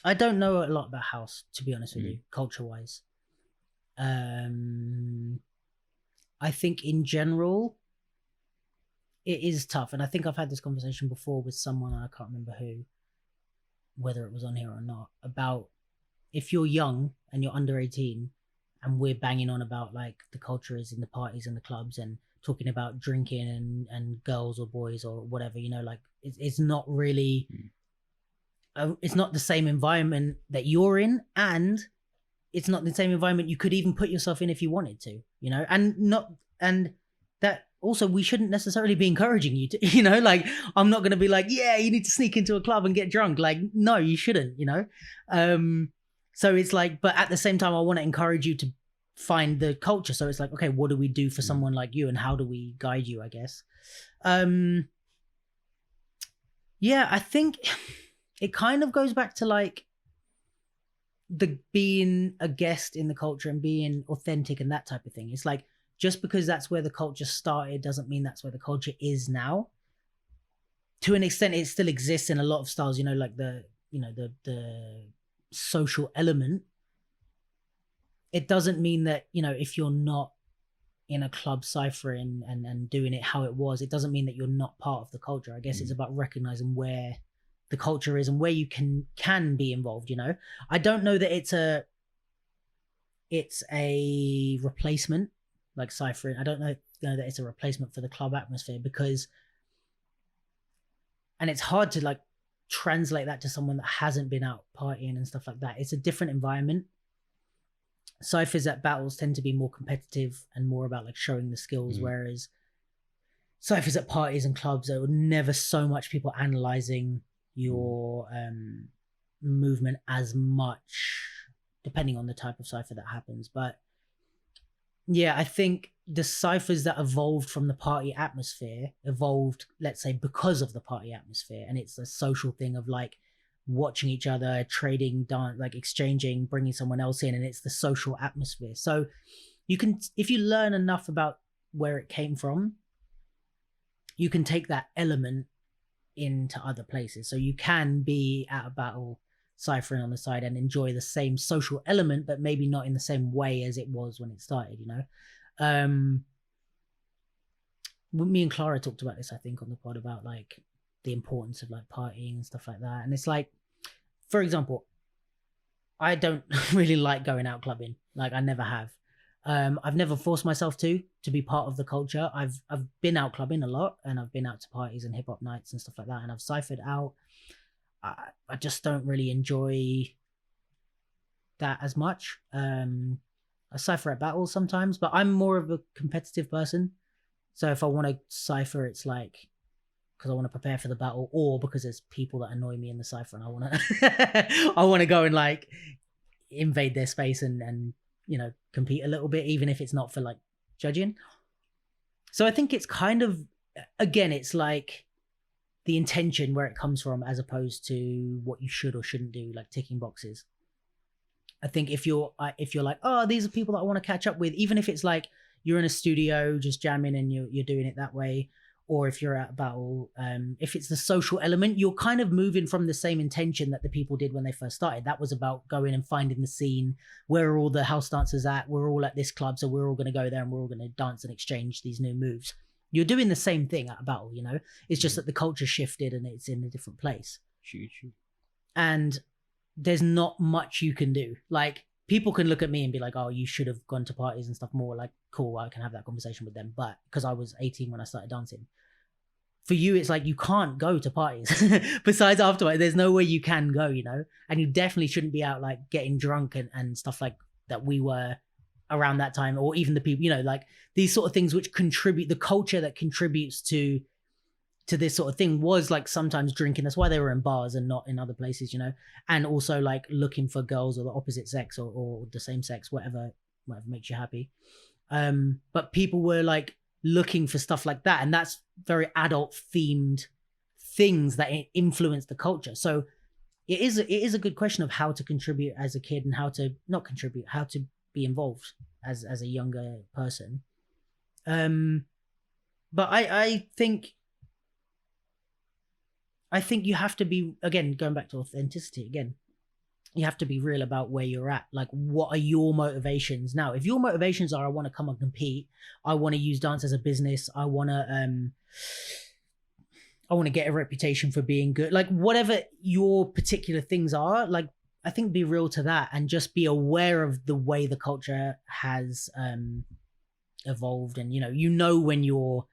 I don't know a lot about house, to be honest with you, culture wise. I think in general it is tough, and I think I've had this conversation before with someone, I can't remember who, whether it was on here or not, about if you're young and you're under 18 and we're banging on about like the culture is in the parties and the clubs and talking about drinking and girls or boys or whatever, you know, like it's not really it's not the same environment that you're in, and it's not the same environment you could even put yourself in if you wanted to, you know, and that also we shouldn't necessarily be encouraging you to, you know, like I'm not going to be like, yeah, you need to sneak into a club and get drunk. Like, no, you shouldn't, you know? So it's like, but at the same time, I want to encourage you to find the culture. So it's like, okay, what do we do for someone like you, and how do we guide you, I guess? Yeah, I think it kind of goes back to like the being a guest in the culture and being authentic and that type of thing. It's like just because that's where the culture started doesn't mean that's where the culture is now. To an extent, it still exists in a lot of styles, you know, like the social element. It doesn't mean that, you know, if you're not in a club ciphering and doing it how it was, it doesn't mean that you're not part of the culture. I guess it's about recognizing where the culture is and where you can be involved, you know. I don't know that it's a replacement, like ciphering. I don't know that it's a replacement for the club atmosphere, because, and it's hard to like translate that to someone that hasn't been out partying and stuff like that. It's a different environment. Ciphers at battles tend to be more competitive and more about like showing the skills, whereas ciphers at parties and clubs, there were never so much people analyzing your movement as much, depending on the type of cipher that happens. But yeah, I think the ciphers that evolved from the party atmosphere evolved, let's say, because of the party atmosphere, and it's a social thing of like watching each other, trading, dance, like exchanging, bringing someone else in, and it's the social atmosphere. So you can, if you learn enough about where it came from, you can take that element into other places. So you can be at a battle ciphering on the side and enjoy the same social element, but maybe not in the same way as it was when it started, you know. Me and Clara talked about this, I think, on the pod, about like the importance of like partying and stuff like that. And it's like, for example, I don't really like going out clubbing. Like, I never have. I've never forced myself to be part of the culture. I've been out clubbing a lot, and I've been out to parties and hip hop nights and stuff like that, and I've ciphered out. I just don't really enjoy that as much. I cipher at battles sometimes, but I'm more of a competitive person. So if I want to cipher, it's like because I want to prepare for the battle, or because there's people that annoy me in the cipher and I want to I want to go and like invade their space and you know, compete a little bit, even if it's not for like judging. So I think it's kind of, again, it's like the intention, where it comes from, as opposed to what you should or shouldn't do, like ticking boxes. I think if you're like, oh, these are people that I want to catch up with, even if it's like you're in a studio just jamming and you're doing it that way, or if you're at a battle, if it's the social element, you're kind of moving from the same intention that the people did when they first started. That was about going and finding the scene. Where are all the house dancers at? We're all at this club, so we're all going to go there and we're all going to dance and exchange these new moves. You're doing the same thing at a battle, you know? It's just that the culture shifted and it's in a different place. True. And there's not much you can do. Like, people can look at me and be like, oh, you should have gone to parties and stuff more. Like, cool, I can have that conversation with them. But because I was 18 when I started dancing. For you, it's like you can't go to parties. Besides afterwards, there's no way you can go, you know? And you definitely shouldn't be out like getting drunk and stuff like that we were around that time, or even the people, you know, like these sort of things which contribute, the culture that contributes to this sort of thing was like sometimes drinking. That's why they were in bars and not in other places, you know? And also like looking for girls or the opposite sex or the same sex, whatever makes you happy. But people were like looking for stuff like that, and that's very adult themed things that influence the culture. So it is a good question of how to contribute as a kid and how to not contribute, how to be involved as a younger person. But I think you have to be, again, going back to authenticity again, you have to be real about where you're at. Like, what are your motivations now? If your motivations are, I want to come and compete, I want to use dance as a business, I want to get a reputation for being good, like whatever your particular things are, like I think be real to that and just be aware of the way the culture has evolved. And you know when you're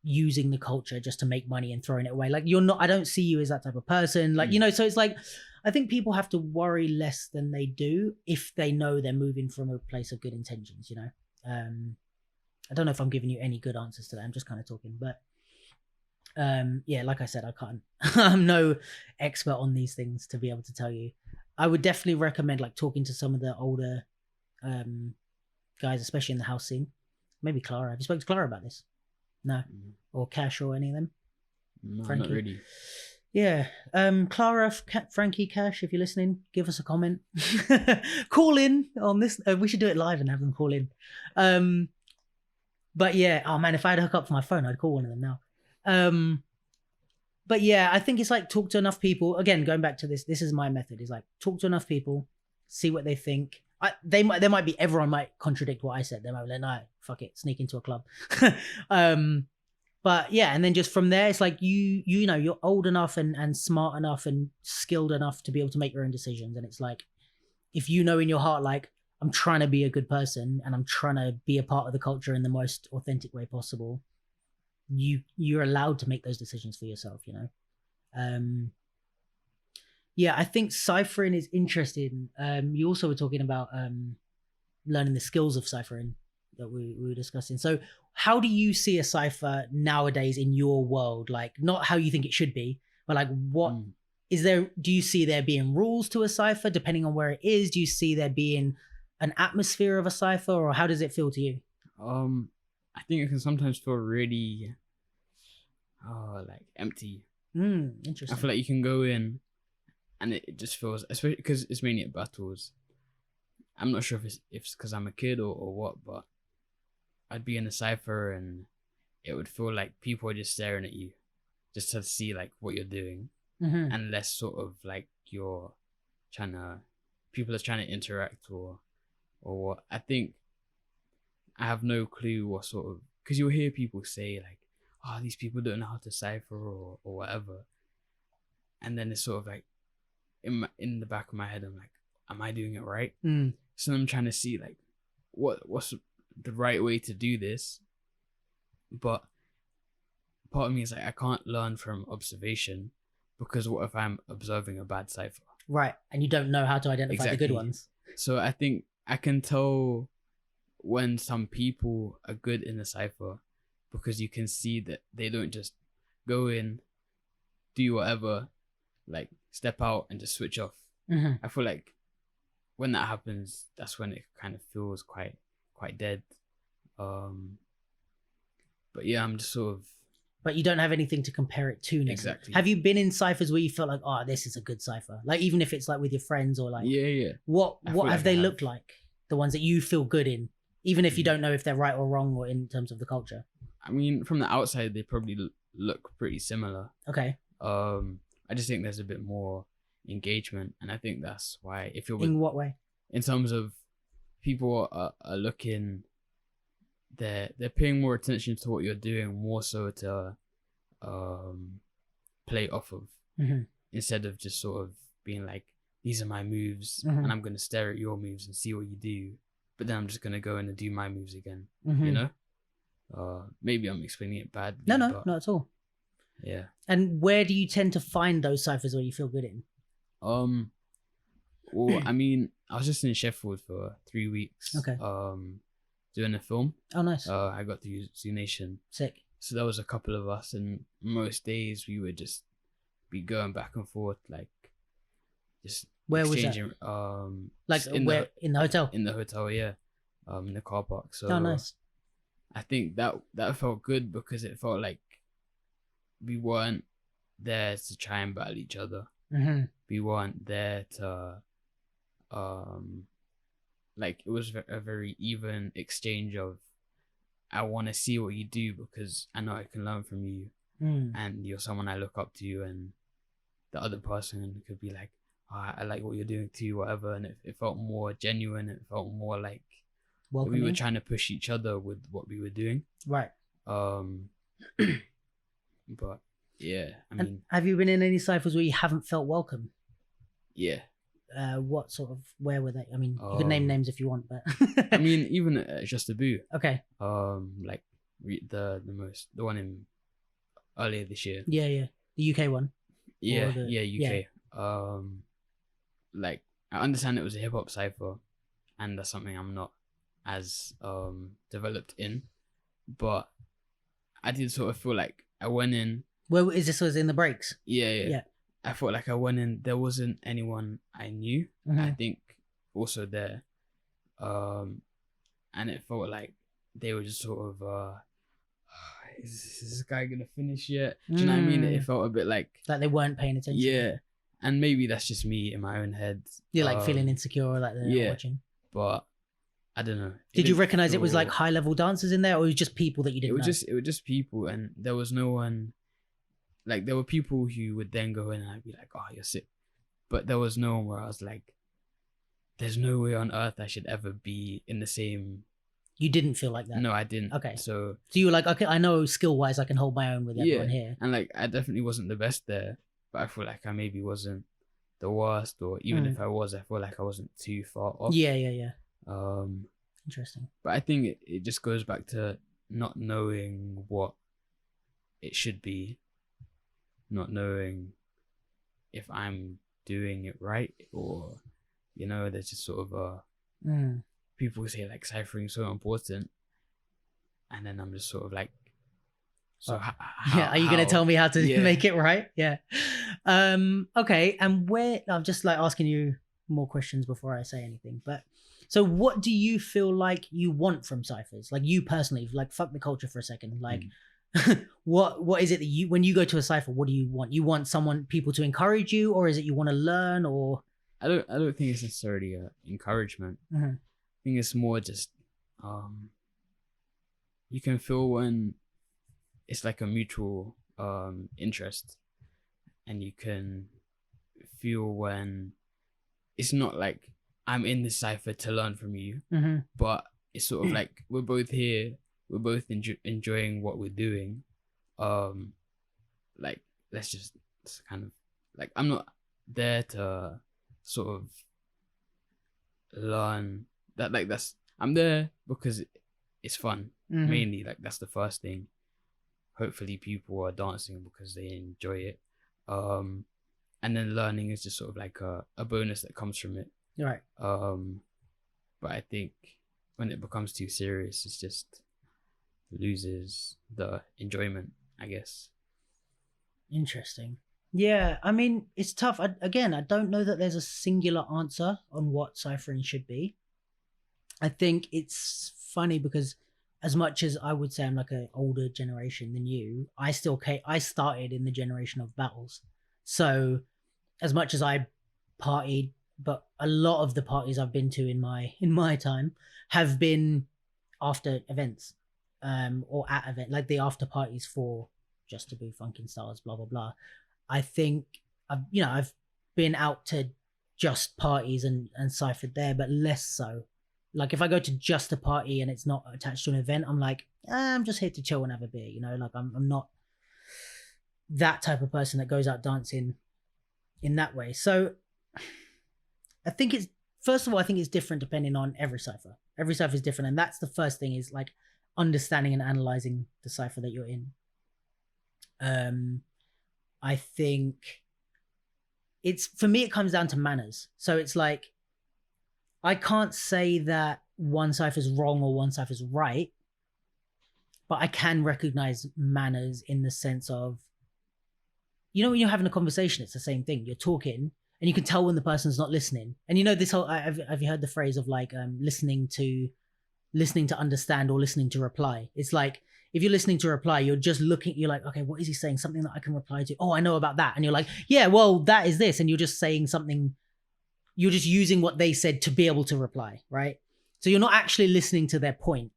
using the culture just to make money and throwing it away. Like, you're not, I don't see you as that type of person. Like, so it's like, I think people have to worry less than they do if they know they're moving from a place of good intentions, I don't know if I'm giving you any good answers to that. I'm just kind of talking, but yeah, like I said, I'm no expert on these things to be able to tell you. I would definitely recommend like talking to some of the older guys, especially in the house scene. Maybe Clara. Have you spoken to Clara about this? No. Or Cash or any of them? No, Frankie? not really. Yeah. Clara, Frankie, Cash, if you're listening, give us a comment. Call in on this. We should do it live and have them call in. But yeah, oh man, if I had a hook up for my phone, I'd call one of them now. But yeah, I think it's like talk to enough people. Again, going back to this is my method. Is like talk to enough people, see what they think. There might be, everyone might contradict what I said. They might be like, no, fuck it, sneak into a club. But yeah, and then just from there, it's like you know you're old enough and smart enough and skilled enough to be able to make your own decisions. And it's like, if you know in your heart, like, I'm trying to be a good person and I'm trying to be a part of the culture in the most authentic way possible, you're allowed to make those decisions for yourself, you know. Yeah, I think ciphering is interesting. You also were talking about learning the skills of ciphering that we were discussing. So how do you see a cipher nowadays in your world? Like, not how you think it should be, but like, what is there? Do you see there being rules to a cipher depending on where it is? Do you see there being an atmosphere of a cipher, or how does it feel to you? I think it can sometimes feel really like empty. Interesting. I feel like you can go in and it just feels, especially because it's mainly at battles. I'm not sure if it's because I'm a kid or what, but I'd be in a cipher and it would feel like people are just staring at you just to see like what you're doing, and less sort of like you're people are trying to interact or what. I think I have no clue what sort of, because you'll hear people say like, oh, these people don't know how to cipher or whatever, and then it's sort of like in the back of my head I'm like, am I doing it right? So I'm trying to see like what's the right way to do this, but part of me is like, I can't learn from observation, because what if I'm observing a bad cipher? Right, and you don't know how to identify the good ones. So I think I can tell when some people are good in a cipher, because you can see that they don't just go in, do whatever, like step out and just switch off. I feel like when that happens, that's when it kind of feels quite dead. But yeah, I'm just sort of. But you don't have anything to compare it to. Exactly. Have you been in ciphers where you felt like, oh, this is a good cipher? Like, even if it's like with your friends or like, yeah. What have they looked like? The ones that you feel good in, even if you don't know if they're right or wrong or in terms of the culture. I mean, from the outside, they probably look pretty similar. Okay. I just think there's a bit more engagement, and I think that's why, if you're in what way? In terms of people are looking, they're paying more attention to what you're doing, more so to play off of, instead of just sort of being like, these are my moves, and I'm gonna stare at your moves and see what you do, but then I'm just gonna go in and do my moves again. You know. Maybe I'm explaining it badly. No, not at all. Yeah. And where do you tend to find those ciphers where you feel good in? Well, I mean, I was just in Sheffield for 3 weeks. Okay. Doing a film. Oh, nice. I got to use Zoonation. Sick. So there was a couple of us, and most days we would just be going back and forth, like just where exchanging. Was that? Like in where in the hotel? In the hotel, yeah. In the car park. So. Oh, nice. I think that felt good, because it felt like we weren't there to try and battle each other. We weren't there to, like, it was a very even exchange of, I want to see what you do because I know I can learn from you, and you're someone I look up to, and the other person could be like, oh, I like what you're doing too, whatever, and it felt more genuine. It felt more like we were trying to push each other with what we were doing. Right. But yeah, I mean, have you been in any ciphers where you haven't felt welcome? Yeah. What sort of, where were they? I mean, you could name names if you want, but I mean, even Just a Boo. Okay. Like the one in earlier this year. Yeah, the UK one. Yeah, UK. Yeah. Like, I understand it was a hip hop cipher, and that's something I'm not as developed in, but I did sort of feel like I went in. Well, was in the breaks? Yeah. I felt like I went in, there wasn't anyone I knew. I think also there, and it felt like they were just sort of is this guy gonna finish yet? Do you know what I mean? It felt a bit like they weren't paying attention. Yeah, and maybe that's just me in my own head. You're like feeling insecure, or like they're not watching. But I don't know. Did you recognize it was like high level dancers in there, or it was just people that you didn't know? It was just people, and there was no one. Like, there were people who would then go in and I'd be like, oh, you're sick. But there was no one where I was like, there's no way on earth I should ever be in the same. You didn't feel like that? No, I didn't. Okay. So you were like, okay, I know skill wise I can hold my own with everyone here. And like, I definitely wasn't the best there, but I feel like I maybe wasn't the worst, or even if I was, I feel like I wasn't too far off. Yeah. Interesting. But I think it just goes back to not knowing what it should be, not knowing if I'm doing it right, or, you know, there's just sort of people say like ciphering is so important, and then I'm just sort of like, so are you gonna tell me how to make it right? Okay, and where I'm just like asking you more questions before I say anything, but so what do you feel like you want from ciphers, like you personally, like fuck the culture for a second, like what is it that you, when you go to a cipher, what do you want? You want people to encourage you, or is it you want to learn? Or I don't think it's necessarily encouragement. I think it's more just you can feel when it's like a mutual interest, and you can feel when it's not like I'm in this cipher to learn from you, but it's sort of like we're both here, we're both enjoying what we're doing. Like, it's kind of like, I'm not there to sort of learn that, like, I'm there because it's fun. Mainly, like, that's the first thing. Hopefully people are dancing because they enjoy it. And then learning is just sort of like a bonus that comes from it. Right. But I think when it becomes too serious, it's just loses the enjoyment, I guess. Interesting. Yeah, I mean, it's tough. I don't know that there's a singular answer on what ciphering should be. I think it's funny because as much as I would say I'm like an older generation than you, I started in the generation of battles. So as much as I partied, but a lot of the parties I've been to in my time have been after events, or at event, like the after parties for Just to Boo, Funkin' Stars, blah blah blah. I think I've been out to just parties and ciphered there, but less so. Like if I go to just a party and it's not attached to an event, I'm like, I'm just here to chill and have a beer, you know. Like I'm not that type of person that goes out dancing in that way. So I think first of all, I think it's different depending on every cipher. Every cipher is different, and that's the first thing, is like understanding and analyzing the cipher that you're in. I think for me, it comes down to manners. So it's like, I can't say that one cipher is wrong or one cipher is right, but I can recognize manners in the sense of, you know, when you're having a conversation, it's the same thing. You're talking and you can tell when the person's not listening. And you know, this whole, have you heard the phrase of like listening to understand or listening to reply? It's like, if you're listening to reply, you're just looking, you're like, okay, what is he saying? Something that I can reply to. Oh, I know about that. And you're like, yeah, well, that is this. And you're just saying something, you're just using what they said to be able to reply, right? So you're not actually listening to their point.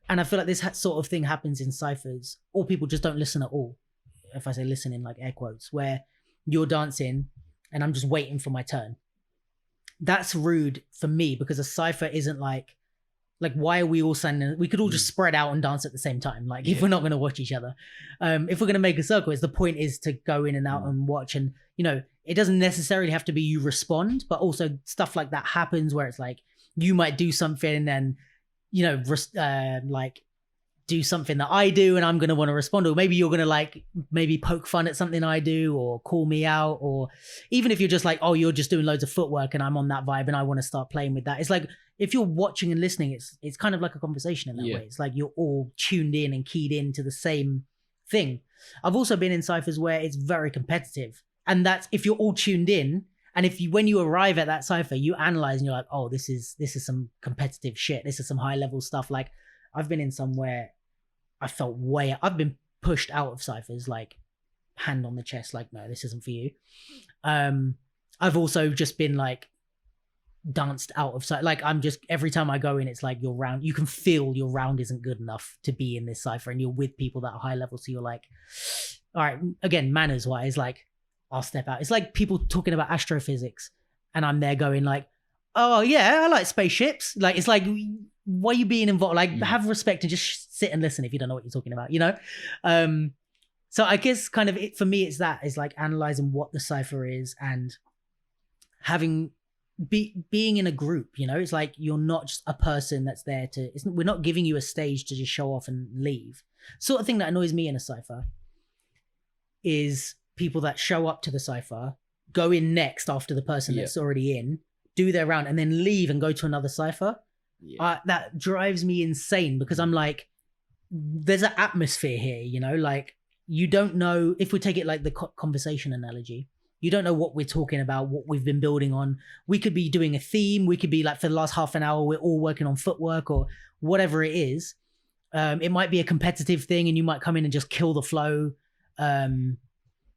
And I feel like this sort of thing happens in ciphers, or people just don't listen at all. If I say listen in like air quotes, where you're dancing and I'm just waiting for my turn. That's rude for me, because a cipher isn't like why are we all standing? We could all just spread out and dance at the same time. Like if we're not going to watch each other, if we're going to make a circle, the point is to go in and out and watch. And, you know, it doesn't necessarily have to be you respond, but also stuff like that happens where it's like, you might do something and, you know, like do something that I do and I'm going to want to respond, or maybe you're going to like maybe poke fun at something I do or call me out, or even if you're just like, oh, you're just doing loads of footwork and I'm on that vibe and I want to start playing with that. It's like, if you're watching and listening, it's kind of like a conversation in that way. It's like you're all tuned in and keyed into the same thing. I've also been in ciphers where it's very competitive, and that's if you're all tuned in. And when you arrive at that cipher, you analyze and you're like, oh, this is some competitive shit. This is some high level stuff. Like I've been in somewhere I felt I've been pushed out of ciphers, like hand on the chest, like, no, this isn't for you. I've also just been like danced out of sight. Like, I'm just, every time I go in, it's like your round, you can feel your round isn't good enough to be in this cipher, and you're with people that are high level. So you're like, all right, again, manners wise, like, I'll step out. It's like people talking about astrophysics, and I'm there going like, oh yeah, I like spaceships. Like, it's like, why are you being involved? Like, have respect and just sit and listen if you don't know what you're talking about, you know? So I guess kind of it for me, it's that, is like analyzing what the cipher is and having being in a group, you know? It's like you're not just a person that's there to, we're not giving you a stage to just show off and leave. Sort of thing that annoys me in a cipher is people that show up to the cipher, go in next after the person that's already in, do their round, and then leave and go to another cipher. That drives me insane, because I'm like, there's an atmosphere here, you know? Like, you don't know, if we take it like the conversation analogy, you don't know what we're talking about, what we've been building on. We could be doing a theme. We could be like, for the last half an hour, we're all working on footwork or whatever it is. It might be a competitive thing, and you might come in and just kill the flow.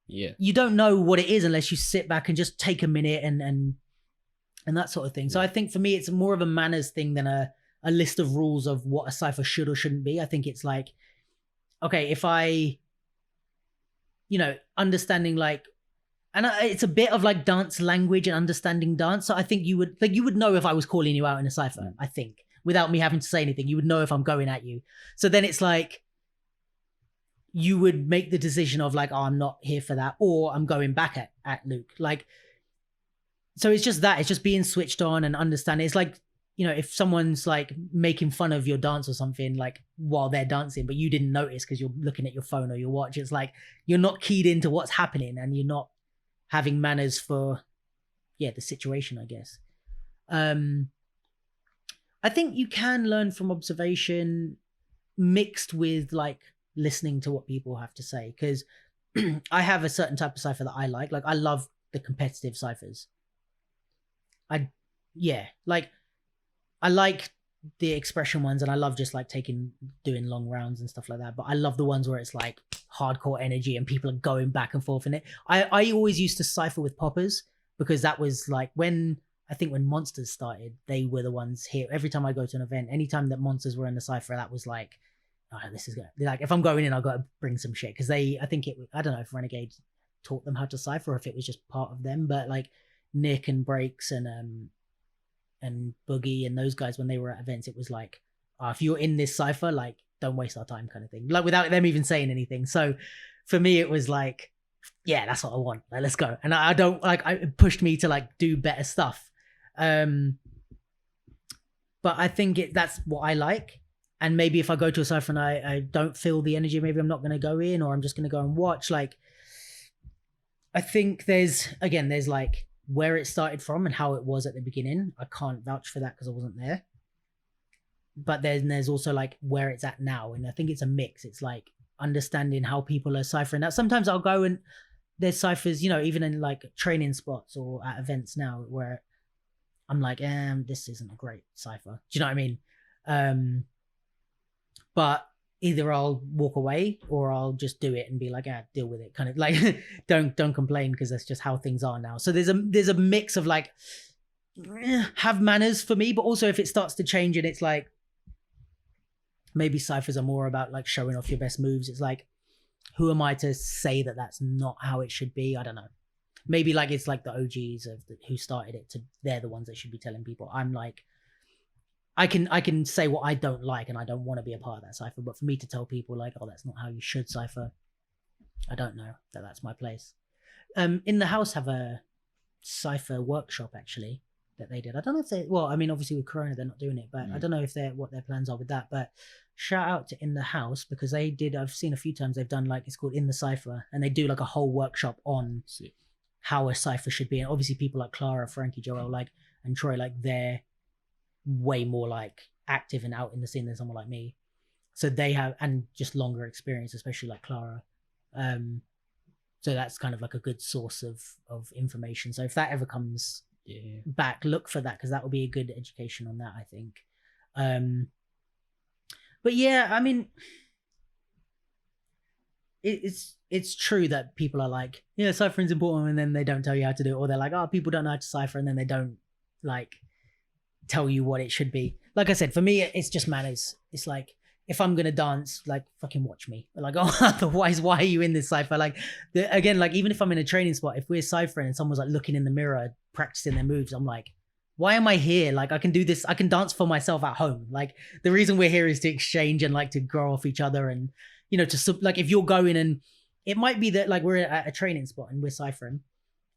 You don't know what it is unless you sit back and just take a minute and that sort of thing. So I think for me, it's more of a manners thing than a list of rules of what a cipher should or shouldn't be. I think it's like, okay, if I, you know, understanding like, and it's a bit of like dance language and understanding dance. So I think you would know if I was calling you out in a cipher, I think, without me having to say anything. You would know if I'm going at you. So then it's like, you would make the decision of like, oh, I'm not here for that, or I'm going back at Luke. Like, so it's just that, it's just being switched on and understanding. It's like, you know, if someone's like making fun of your dance or something, like while they're dancing, but you didn't notice because you're looking at your phone or your watch, it's like, you're not keyed into what's happening, and you're not having manners for, the situation, I guess. I think you can learn from observation mixed with like listening to what people have to say, because I have a certain type of cipher that I like. Like, I love the competitive ciphers. I like the expression ones, and I love just like doing long rounds and stuff like that. But I love the ones where it's like hardcore energy and people are going back and forth in it. I always used to cipher with poppers, because that was like when Monsters started, they were the ones here. Every time I go to an event, anytime that Monsters were in the cipher, that was like, oh, this is good. Like, if I'm going in, I've got to bring some shit, because I don't know if Renegade taught them how to cipher or if it was just part of them, but like Nick and Breaks and Boogie and those guys, when they were at events, it was like, if you're in this cipher, like, don't waste our time, kind of thing, like without them even saying anything. So for me, it was like, yeah, that's what I want, like, let's go. And I don't like, it pushed me to like do better stuff. But I think that's what I like. And maybe if I go to a cipher and I don't feel the energy, maybe I'm not going to go in, or I'm just going to go and watch. Like, I think there's like where it started from and how it was at the beginning. I can't vouch for that because I wasn't there. But then there's also like where it's at now. And I think it's a mix. It's like understanding how people are ciphering that. Sometimes I'll go and there's ciphers, you know, even in like training spots or at events now, where I'm like, this isn't a great cipher. Do you know what I mean? But either I'll walk away or I'll just do it and be like, deal with it. Kind of like, don't complain, because that's just how things are now. So there's a mix of like, have manners for me, but also if it starts to change and it's like, maybe ciphers are more about like showing off your best moves. It's like, who am I to say that that's not how it should be? I don't know. Maybe like it's like the OGs who started it, they're the ones that should be telling people. I'm like, I can say what I don't like, and I don't want to be a part of that cipher. But for me to tell people like, oh, that's not how you should cipher, I don't know that that's my place. In the house have a cipher workshop actually that they did. I don't know if obviously with Corona they're not doing it, but I don't know if what their plans are with that. But shout out to In the House, because they did. I've seen a few times they've done like, it's called In the Cipher, and they do like a whole workshop on how a cipher should be. And obviously people like Clara, Frankie, Joel, like, and Troy, like, they're way more like active and out in the scene than someone like me, so they have, and just longer experience, especially like Clara. So that's kind of like a good source of information. So if that ever comes back, look for that, because that will be a good education on that, I think. But yeah, I mean, it's true that people are like, yeah, ciphering's important, and then they don't tell you how to do it, or they're like, oh, people don't know how to cipher, and then they don't like tell you what it should be. Like I said, for me, it's just manners. It's like, if I'm gonna dance, like, fucking watch me. Like, oh, otherwise, why are you in this cipher? Like, again, like, even if I'm in a training spot, if we're ciphering and someone's like looking in the mirror, practicing their moves, I'm like, why am I here? Like, I can do this. I can dance for myself at home. Like, the reason we're here is to exchange and like to grow off each other, and to like, if you're going, and it might be that like we're at a training spot and we're ciphering,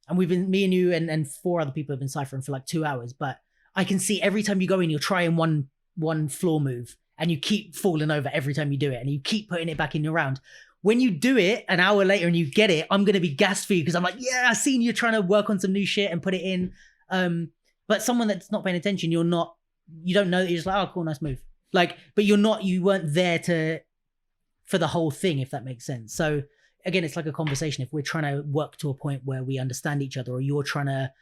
and we've been, me and you and 4 other people have been ciphering for like 2 hours, but I can see every time you go in, you're trying one floor move, and you keep falling over every time you do it, and you keep putting it back in your round. When you do it an hour later and you get it, I'm gonna be gassed for you, because I'm like, yeah, I've seen you trying to work on some new shit and put it in. But someone that's not paying attention, you don't know, you're just like, oh, cool, nice move. Like, but you weren't there for the whole thing, if that makes sense. So again, it's like a conversation. If we're trying to work to a point where we understand each other, or you're trying to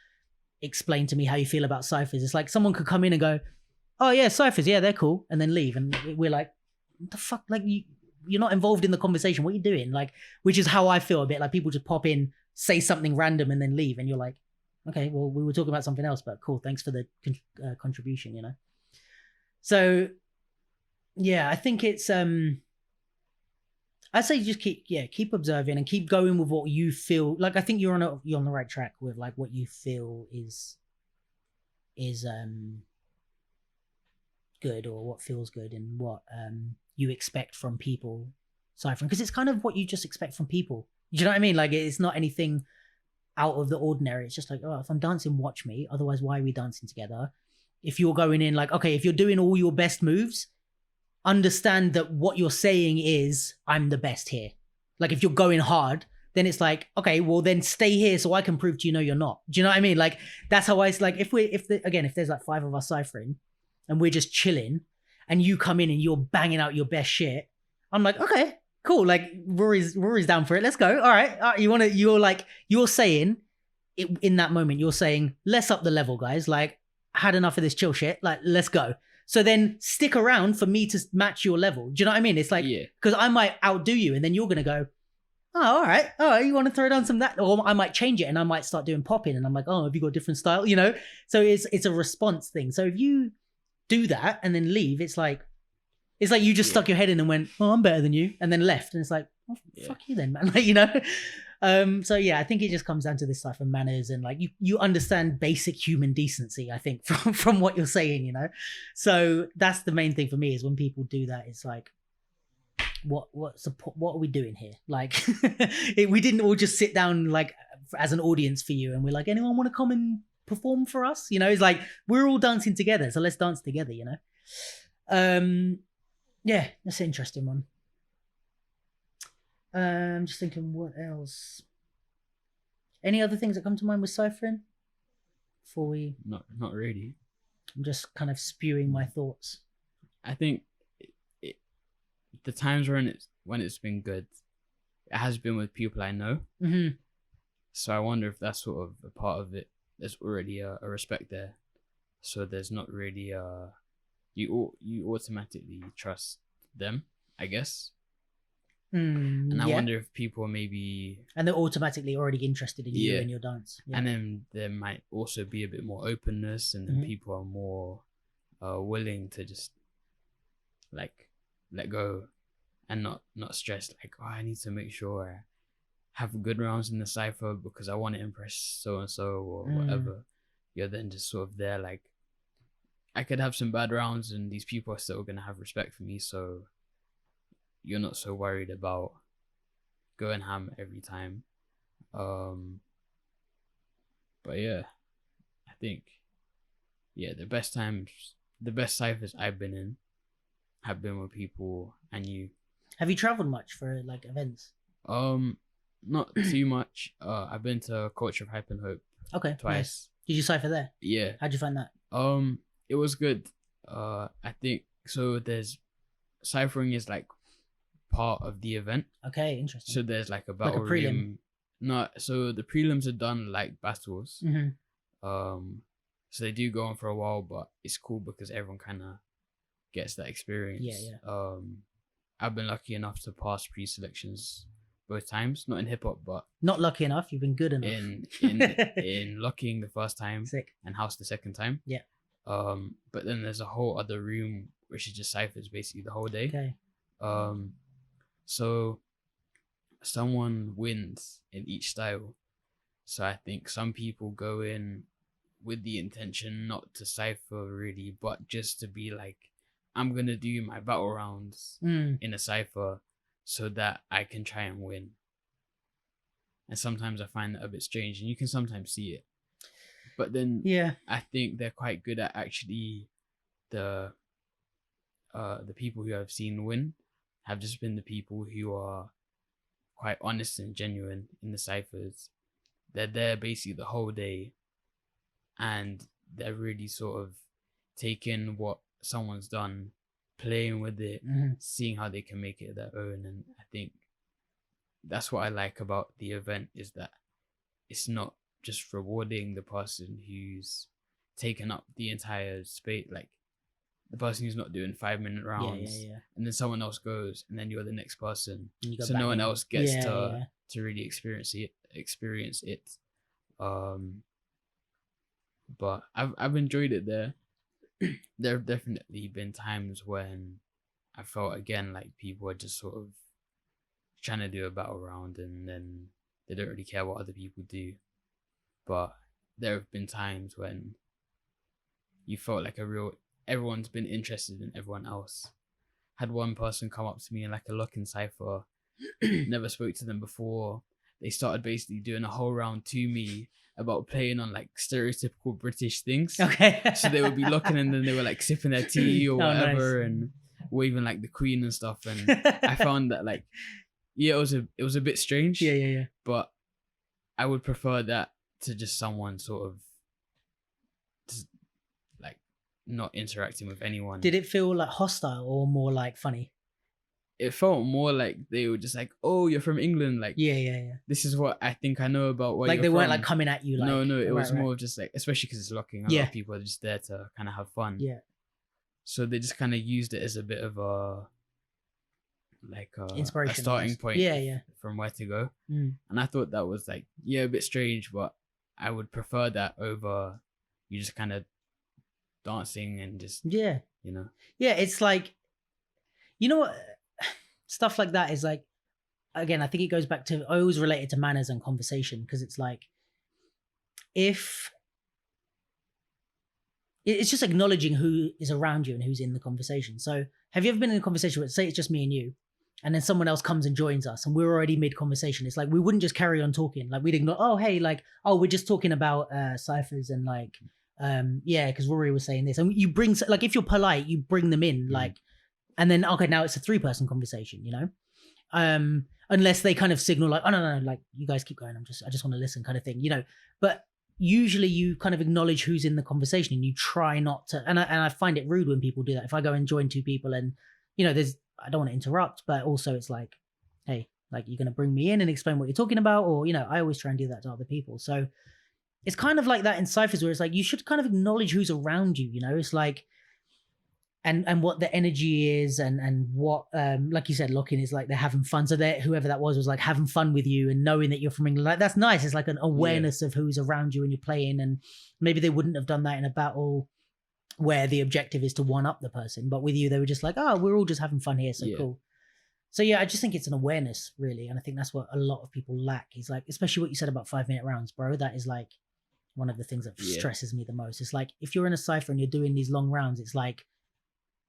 explain to me how you feel about ciphers, it's like someone could come in and go, oh yeah, ciphers, yeah, they're cool, and then leave, and we're like, what the fuck? Like, you're not involved in the conversation. What are you doing? Like, which is how I feel a bit. Like, people just pop in, say something random, and then leave, and you're like, okay, well, we were talking about something else, but cool, thanks for the contribution, So yeah, I think it's I'd say just keep observing and keep going with what you feel. Like, I think you're on the right track with like what you feel is good, or what feels good, and what you expect from people ciphering, because it's kind of what you just expect from people. Do you know what I mean? Like, it's not anything out of the ordinary. It's just like, oh, if I'm dancing, watch me. Otherwise, why are we dancing together? If you're going in like, okay, if you're doing all your best moves, understand that what you're saying is, I'm the best here. Like, if you're going hard, then it's like, okay, well then stay here so I can prove to you, no, you're not. Do you know what I mean? Like, that's how like, if there's like 5 of us ciphering and we're just chilling, and you come in and you're banging out your best shit, I'm like, okay, cool. Like, Rory's down for it. Let's go. All right. You're saying it in that moment, you're saying, let's up the level, guys. Like, had enough of this chill shit. Like, let's go. So then stick around for me to match your level. Do you know what I mean? It's like, because I might outdo you, and then you're going to go, oh, all right. Oh, you want to throw down some that? Or I might change it and I might start doing popping, and I'm like, oh, have you got a different style? So it's a response thing. So if you do that and then leave, it's like you just stuck your head in and went, oh, I'm better than you, and then left. And it's like, oh, fuck you then, man. Like, so yeah, I think it just comes down to this stuff of manners, and like you understand basic human decency, I think, from what you're saying, So that's the main thing for me, is when people do that, it's like, what are we doing here? Like, we didn't all just sit down like as an audience for you, and we're like, anyone want to come and perform for us? It's like, we're all dancing together, so let's dance together. Yeah, that's an interesting one. I'm just thinking, what else? Any other things that come to mind with ciphering before we? Not really. I'm just kind of spewing my thoughts. I think the times when it's been good, it has been with people I know. Mm-hmm. So I wonder if that's sort of a part of it. There's already a respect there, so there's not really you automatically trust them, I guess. And I wonder if people maybe, and they're automatically already interested in you and your dance. Yeah. And then there might also be a bit more openness, and then people are more willing to just like let go and not stress, like, oh, I need to make sure I have good rounds in the cipher because I want to impress so and so or whatever. You're then just sort of there, like, I could have some bad rounds and these people are still gonna have respect for me, so you're not so worried about going ham every time. But yeah, I think the best ciphers I've been in have been with people I knew. Have you traveled much for like events? Not too much. I've been to Culture of Hype and Hope. Okay, twice. Nice. Did you cipher there? Yeah. How'd you find that? It was good. I think so. There's ciphering is like part of the event. Okay, interesting. So there's like a battle like a prelim. room. No, so the prelims are done like battles. Mm-hmm. So they do go on for a while, but it's cool because everyone kind of gets that experience. Yeah. I've been lucky enough to pass pre-selections both times, not in hip hop, but Not lucky enough. You've been good enough. in locking the first time Sick. and house the second time. Yeah. But then there's a whole other room which is just ciphers basically the whole day. Okay. So someone wins in each style. So I think some people go in with the intention not to cipher really, but just to be like, I'm gonna do my battle rounds in a cipher so that I can try and win. And sometimes I find that a bit strange, and you can sometimes see it. But then I think they're quite good at actually the people who I've seen win have just been the people who are quite honest and genuine in the ciphers. They're there basically the whole day, and they're really sort of taking what someone's done, playing with it, seeing how they can make it their own. And I think that's what I like about the event, is that it's not just rewarding the person who's taken up the entire space, like the person who's not doing 5-minute rounds, and then someone else goes, and then you're the next person, so no one else gets to really experience it. But I've enjoyed it there. There have definitely been times when I felt again like people are just sort of trying to do a battle round, and then they don't really care what other people do. But there have been times when you felt like everyone's been interested in everyone else. Had one person come up to me in like a lock-in cipher, never spoke to them before. They started basically doing a whole round to me about playing on like stereotypical British things. Okay. So they would be looking, and then they were like sipping their tea or whatever, nice. and waving like the Queen and stuff. And I found that like, it was a bit strange. Yeah. But I would prefer that to just someone sort of just like not interacting with anyone. Did it feel like hostile or more like funny? It felt more like they were just like, oh, you're from England, like yeah. This is what I think I know about where like you're they from. weren't like coming at you. Like, no, it was more just like, especially because it's locking. A lot of people are just there to kind of have fun. Yeah. So they just kind of used it as a bit of a inspiration, a starting point. Yeah. From where to go. And I thought that was like a bit strange, but I would prefer that over you just kind of dancing and just it's like, you know what, stuff like that is like, again, I think it goes back to, I always relate it to manners and conversation, because it's like, if it's just acknowledging who is around you and who's in the conversation. So have you ever been in a conversation where, say it's just me and you, and then someone else comes and joins us and we're already mid-conversation? It's like, we wouldn't just carry on talking. Like, we'd ignore, oh, hey, like, oh, we're just talking about ciphers and like, because Rory was saying this. And you bring, like, if you're polite, you bring them in, like, and then, okay, now it's a 3-person conversation, you know? Unless they kind of signal like, oh, no, like, you guys keep going. I just want to listen kind of thing, you know? But usually you kind of acknowledge who's in the conversation, and you try not to, and I find it rude when people do that. If I go and join 2 people and, you know, I don't want to interrupt, but also it's like, hey, like, you're going to bring me in and explain what you're talking about, or, you know, I always try and do that to other people. So it's kind of like that in ciphers, where it's like, you should kind of acknowledge who's around you, you know? It's like, and what the energy is, and what, like you said, lock-in is like they're having fun. So whoever that was like having fun with you and knowing that you're from England. Like, that's nice. It's like an awareness of who's around you when you're playing. And maybe they wouldn't have done that in a battle where the objective is to one up the person. But with you, they were just like, oh, we're all just having fun here. So cool. So yeah, I just think it's an awareness, really. And I think that's what a lot of people lack. Is like, especially what you said about 5-minute rounds, bro. That is like one of the things that stresses me the most. It's like, if you're in a cipher and you're doing these long rounds, it's like,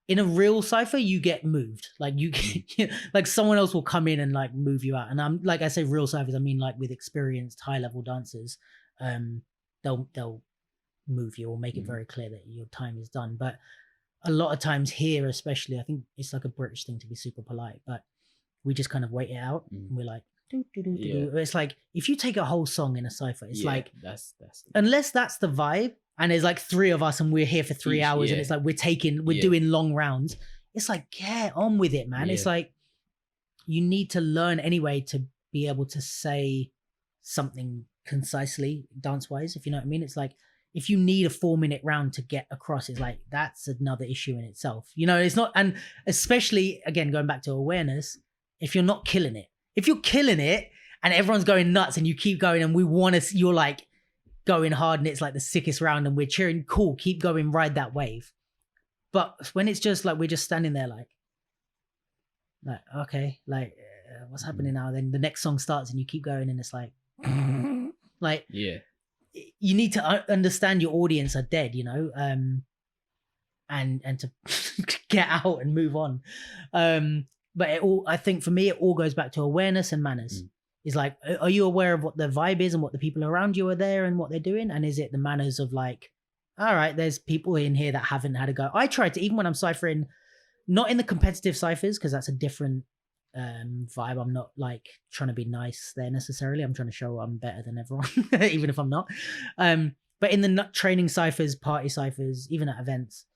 in a real cipher, you get moved. Like, like someone else will come in and like move you out. And I'm like, I say real ciphers, I mean like with experienced high-level dancers, they'll move you or make it very clear that your time is done. But a lot of times here, especially, I think it's like a British thing to be super polite, but we just kind of wait it out. And we're like, it's like, if you take a whole song in a cipher, it's like, that's unless that's the vibe, and there's like 3 of us and we're here for 3 hours, and it's like we're doing long rounds. It's like, get on with it, man. It's like, you need to learn anyway to be able to say something concisely dance-wise, if you know what I mean. It's like, if you need a 4-minute round to get across, it's like, that's another issue in itself. You know, it's not, and especially, again, going back to awareness, if you're not killing it, if you're killing it and everyone's going nuts and you keep going and we want to, you're like going hard and it's like the sickest round and we're cheering, cool, keep going, ride that wave. But when it's just like we're just standing there like okay, like what's happening now? Then the next song starts and you keep going and it's like yeah, you need to understand your audience are dead, you know, and to get out and move on. But I think for me, it all goes back to awareness and manners. It's like, are you aware of what the vibe is and what the people around you are there and what they're doing? And is it the manners of like, all right, there's people in here that haven't had a go. I try to, even when I'm ciphering, not in the competitive ciphers, because that's a different vibe. I'm not like trying to be nice there necessarily. I'm trying to show I'm better than everyone, even if I'm not. But in the training ciphers, party ciphers, even at events,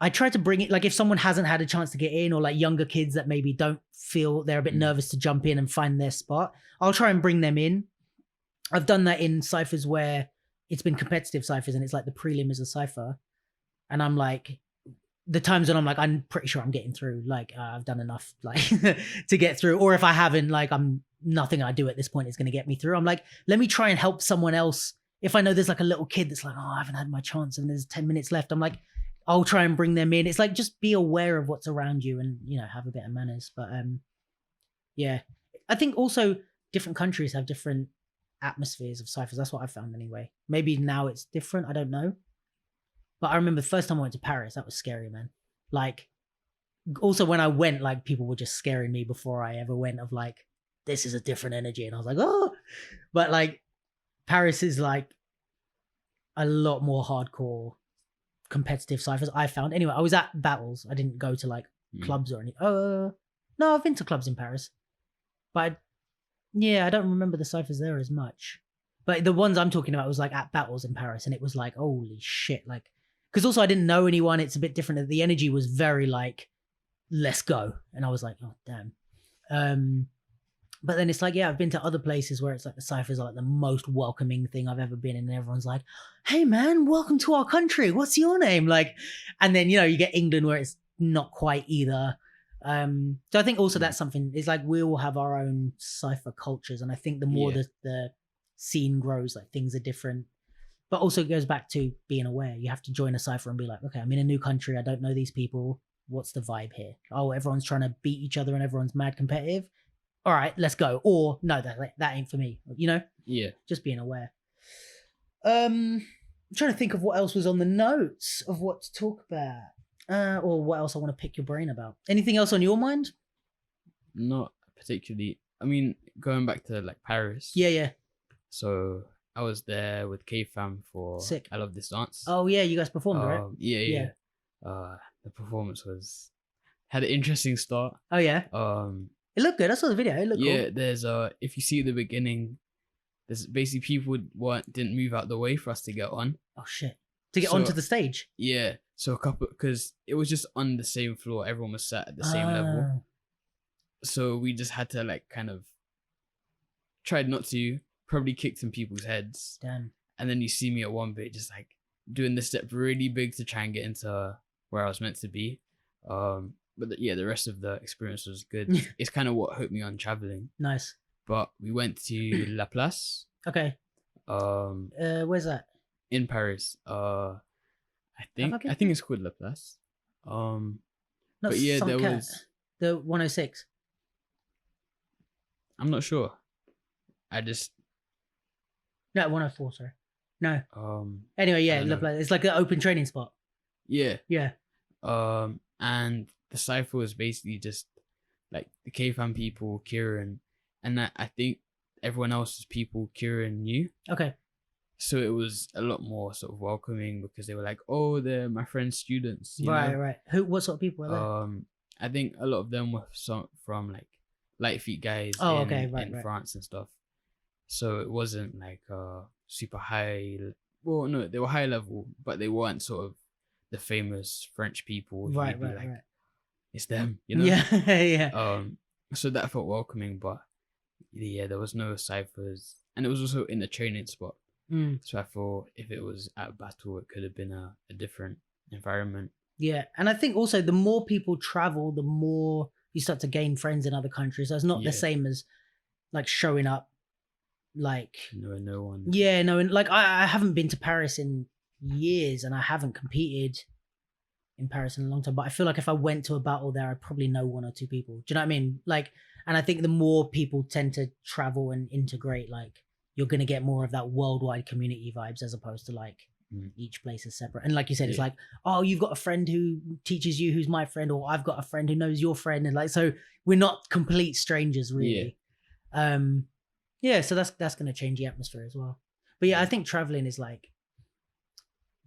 I try to bring it, like if someone hasn't had a chance to get in or like younger kids that maybe don't feel they're a bit nervous to jump in and find their spot, I'll try and bring them in. I've done that in ciphers where it's been competitive ciphers and it's like the prelim is a cipher. And I'm like, the times when I'm like, I'm pretty sure I'm getting through, like I've done enough like to get through. Or if I haven't, like nothing I do at this point is going to get me through. I'm like, let me try and help someone else. If I know there's like a little kid that's like, oh, I haven't had my chance and there's 10 minutes left, I'm like, I'll try and bring them in. It's like, just be aware of what's around you and, you know, have a bit of manners. But yeah, I think also different countries have different atmospheres of ciphers. That's what I found anyway. Maybe now it's different. I don't know. But I remember the first time I went to Paris, that was scary, man. Like, also when I went, like people were just scaring me before I ever went of like, this is a different energy. And I was like, oh, but like Paris is like a lot more hardcore competitive ciphers I found. Anyway, I was at battles. I didn't go to like clubs or anything. No, I've been to clubs in Paris. But I don't remember the ciphers there as much. But the ones I'm talking about was like at battles in Paris and it was like, holy shit. Like, because also I didn't know anyone. It's a bit different. The energy was very like, let's go. And I was like, oh, damn. But then it's like, yeah, I've been to other places where it's like the ciphers are like the most welcoming thing I've ever been in. And everyone's like, hey, man, welcome to our country. What's your name? Like, and then, you know, you get England where it's not quite either. So I think also that's something. It's like we all have our own cipher cultures. And I think the more the scene grows, like things are different. But also it goes back to being aware. You have to join a cipher and be like, okay, I'm in a new country. I don't know these people. What's the vibe here? Oh, everyone's trying to beat each other and everyone's mad competitive. All right, let's go. Or no, that ain't for me. You know? Yeah. Just being aware. I'm trying to think of what else was on the notes of what to talk about. Or what else I want to pick your brain about. Anything else on your mind? Not particularly. I mean, going back to like Paris. Yeah. So I was there with K-Fam for Sick. I Love This Dance. Oh yeah, you guys performed, right? Yeah. The performance had an interesting start. Oh yeah. It looked good. I saw the video. It looked cool. Yeah, there's if you see the beginning, there's basically people didn't move out the way for us to get on. Oh shit! To get onto the stage. Yeah. So a couple, because it was just on the same floor. Everyone was sat at the same level. So we just had to like kind of tried not to, probably kicked some people's heads. Damn. And then you see me at one bit just like doing this step really big to try and get into where I was meant to be. But the rest of the experience was good. It's kind of what hooked me on traveling. Nice. But we went to La Place. Okay. Where's that? In Paris. I think it's called La Place. But yeah, there was the 106. I'm not sure. No, 104. Sorry. No. Anyway, yeah, La Place. It's like an open training spot. Yeah. Yeah. And the cipher was basically just like the K-Fam people, Kieran, and I think everyone else's people Kieran knew. Okay. So it was a lot more sort of welcoming because they were like, oh, they're my friend's students. You know? Right. What sort of people were there? I think a lot of them were from like Litefeet guys in France and stuff. So it wasn't like super high. Well, no, they were high level, but they weren't sort of the famous French people. Right. It's them, you know? Yeah. So that felt welcoming, but yeah, there was no ciphers. And it was also in the training spot. So I thought if it was at a battle, it could have been a different environment. Yeah. And I think also the more people travel, the more you start to gain friends in other countries. So it's not the same as like showing up, like no one. yeah, no, and like I haven't been to Paris in years, and I haven't competed in Paris in a long time. But I feel like if I went to a battle there, I'd probably know one or two people. Do you know what I mean? Like, and I think the more people tend to travel and integrate, like you're gonna get more of that worldwide community vibes as opposed to like each place is separate. And like you said, it's like, oh, you've got a friend who teaches you who's my friend, or I've got a friend who knows your friend, and like so we're not complete strangers really. Yeah, so that's gonna change the atmosphere as well. But yeah, I think traveling is like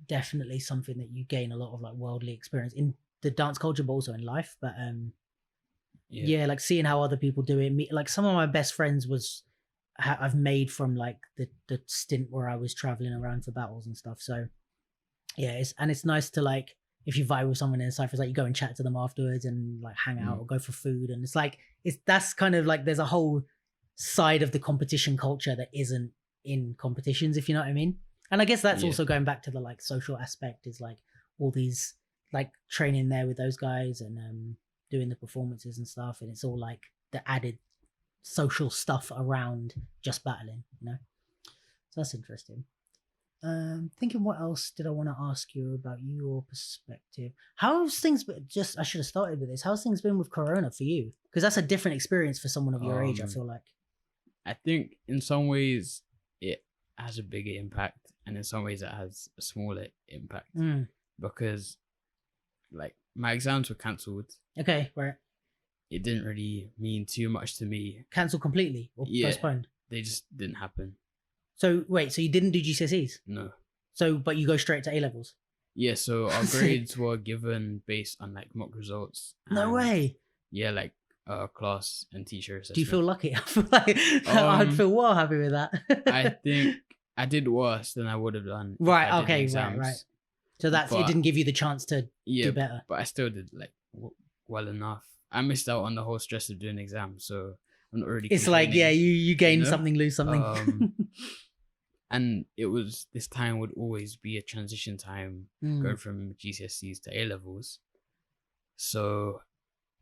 definitely something that you gain a lot of like worldly experience in the dance culture, but also in life. But yeah, like seeing how other people do it. Like some of my best friends I've made from like the stint where I was traveling around for battles and stuff. So yeah, it's nice to like if you vibe with someone in Cypher, it's like you go and chat to them afterwards and like hang out or go for food, and it's like that's kind of like there's a whole side of the competition culture that isn't in competitions, if you know what I mean. And I guess that's also going back to the like social aspect is like all these like training there with those guys and doing the performances and stuff, and it's all like the added social stuff around just battling, you know. So that's interesting. Thinking what else did I want to ask you about your perspective? How's things been? Just I should have started with this. How's things been with Corona for you? Because that's a different experience for someone of your age, I feel like. I think in some ways it has a bigger impact, and in some ways it has a smaller impact because like my exams were cancelled. Okay, right. It didn't really mean too much to me. Cancelled completely or postponed? They just didn't happen. So wait, so you didn't do GCSEs? No. So, but you go straight to A levels? Yeah, so our grades were given based on like mock results. No way. Yeah, like class and teacher assessment. Do you feel lucky? I feel like I'd feel well happy with that. I think I did worse than I would have done. Right. Okay. Right. So it didn't give you the chance to do better. But I still did like well enough. I missed out on the whole stress of doing exams, so I'm not really. It's like you gain something, lose something. And it was this time would always be a transition time going from GCSEs to A levels, so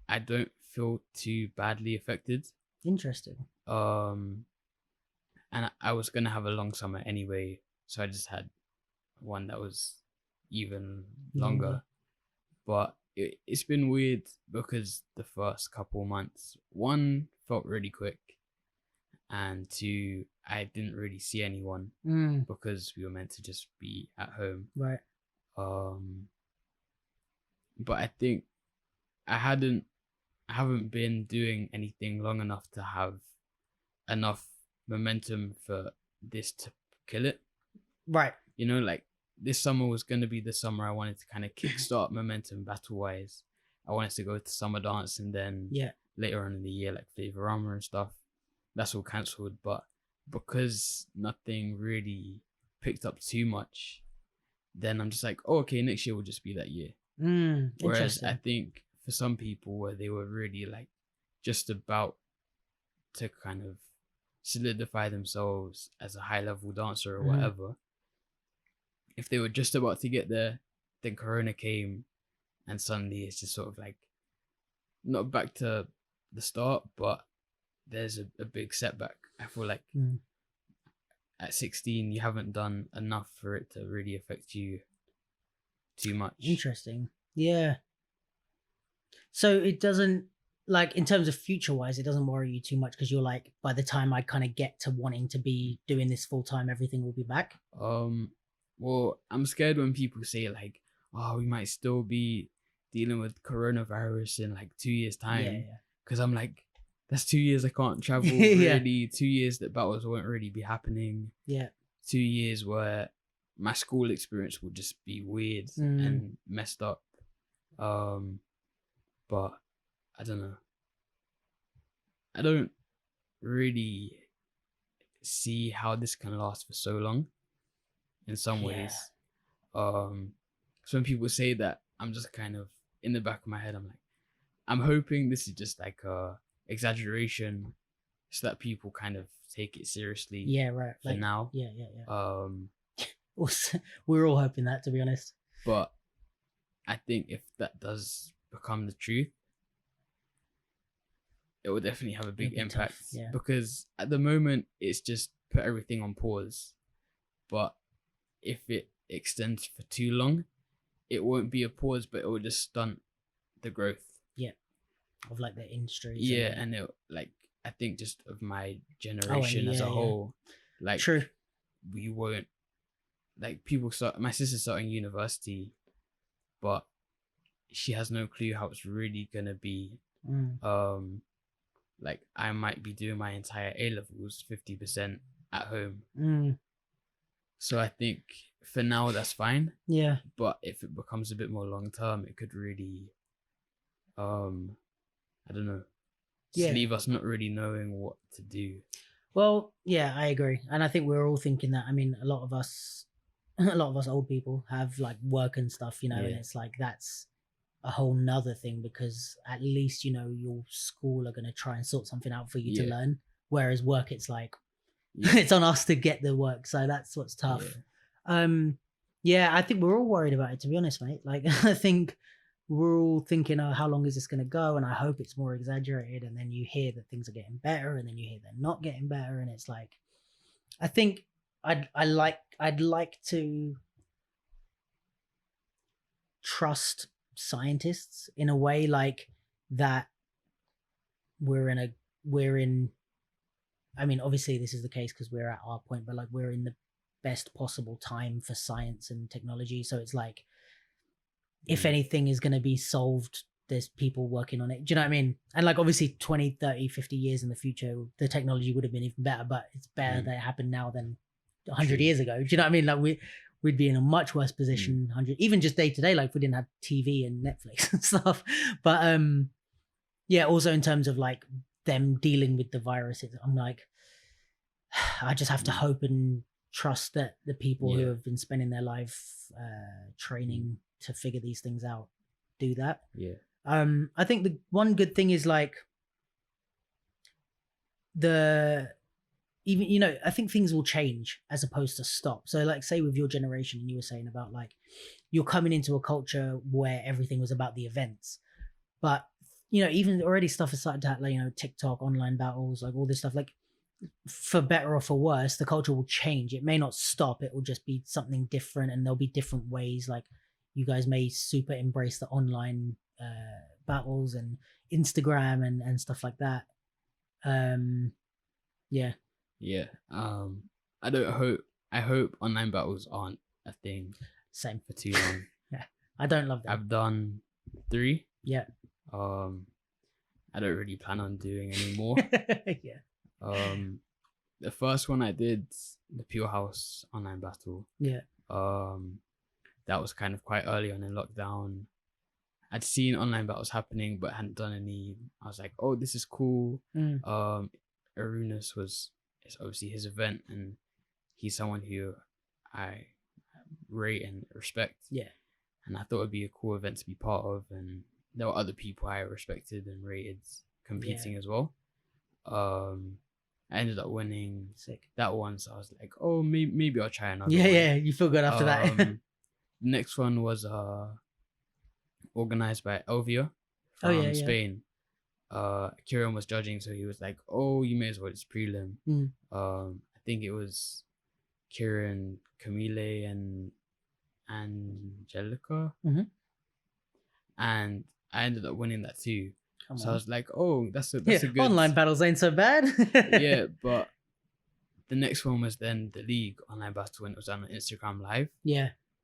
I don't feel too badly affected. Interesting. And I was gonna have a long summer anyway, so I just had one that was even longer. But it's been weird because the first couple months, one felt really quick, and two, I didn't really see anyone because we were meant to just be at home. Right. But I think I haven't been doing anything long enough to have enough momentum for this to kill it. Right. You know, like this summer was going to be the summer I wanted to kind of kickstart momentum battle wise. I wanted to go to summer dance, and then later on in the year, like Flavorama and stuff, that's all cancelled. But because nothing really picked up too much, then I'm just like, oh, okay, next year will just be that year. Whereas I think for some people where they were really like just about to kind of solidify themselves as a high level dancer or whatever, if they were just about to get there, then Corona came, and suddenly it's just sort of like not back to the start, but there's a big setback. I feel like at 16 you haven't done enough for it to really affect you too much. Interesting. Yeah. So it doesn't, like, in terms of future wise, it doesn't worry you too much because you're like, by the time I kind of get to wanting to be doing this full time, everything will be back. Well, I'm scared when people say like, oh, we might still be dealing with coronavirus in like 2 years time. Because I'm like, that's 2 years I can't travel really. 2 years that battles won't really be happening. 2 years where my school experience will just be weird and messed up. But I don't know. I don't really see how this can last for so long in some ways. So when people say that, I'm just kind of in the back of my head, I'm like, I'm hoping this is just like a exaggeration so that people kind of take it seriously. For like, now. We're all hoping that, to be honest. But I think if that does become the truth, it will definitely have a big It'll be impact. tough, yeah. Because at the moment it's just put everything on pause. But if it extends for too long, it won't be a pause, but it will just stunt the growth. Yeah. Of like the industries. Yeah, and it, like, I think just of my Oh, generation as a whole, like, true. we won't, like, people start, my sister's starting university, but she has no clue how it's really gonna be. Like, I might be doing my entire A levels 50% at home. So I think for now that's fine. Yeah. But if it becomes a bit more long term, it could really, I don't know, just leave us not really knowing what to do. Well, yeah, I agree, and I think we're all thinking that. I mean, a lot of us old people have like work and stuff, you know, and it's like that's a whole nother thing, because at least, you know, your school are going to try and sort something out for you to learn, whereas work, it's like it's on us to get the work, so that's what's tough. I think we're all worried about it, to be honest, mate. Like, I think we're all thinking, oh, how long is this going to go? And I hope it's more exaggerated. And then you hear that things are getting better, and then you hear they're not getting better, and it's like, I think I'd like to trust scientists in a way, like that we're in, I mean, obviously this is the case because we're at our point, but like we're in the best possible time for science and technology. So it's like, if anything is going to be solved, there's people working on it. Do you know what I mean? And like, obviously 20, 30, 50 years in the future, the technology would have been even better, but it's better that it happened now than 100 years ago. Do you know what I mean? Like we'd be in a much worse position 100, even just day to day, like if we didn't have TV and Netflix and stuff. But also in terms of like them dealing with the virus, I'm like, I just have to hope and trust that the people who have been spending their life training to figure these things out do that. I think the one good thing is like even, you know, I think things will change as opposed to stop. So like, say with your generation, and you were saying about like you're coming into a culture where everything was about the events, but you know, even already stuff has started to have, like, you know, TikTok, online battles, like all this stuff, like for better or for worse, the culture will change. It may not stop, it will just be something different, and there'll be different ways. Like you guys may super embrace the online battles and Instagram and stuff like that. I hope online battles aren't a thing Same. for too long. I don't love that. I've done 3. I don't really plan on doing any more. The first one I did, the Pure House online battle. That was kind of quite early on in lockdown. I'd seen online battles happening, but hadn't done any. I was like, oh, this is cool. Arunas it's obviously his event, and he's someone who I rate and respect. And I thought it'd be a cool event to be part of, and there were other people I respected and rated competing as well. I ended up winning that one, so I was like, oh, maybe I'll try another one. You feel good after that. The next one was organized by Elvia from Spain. Kieran was judging, so he was like, oh, you may as well just prelim. I think it was Kieran, Camille, and Angelica. And I ended up winning that too. I was like, oh, that's a good online battles ain't so bad. But the next one was then the league online battle, and it was on Instagram Live.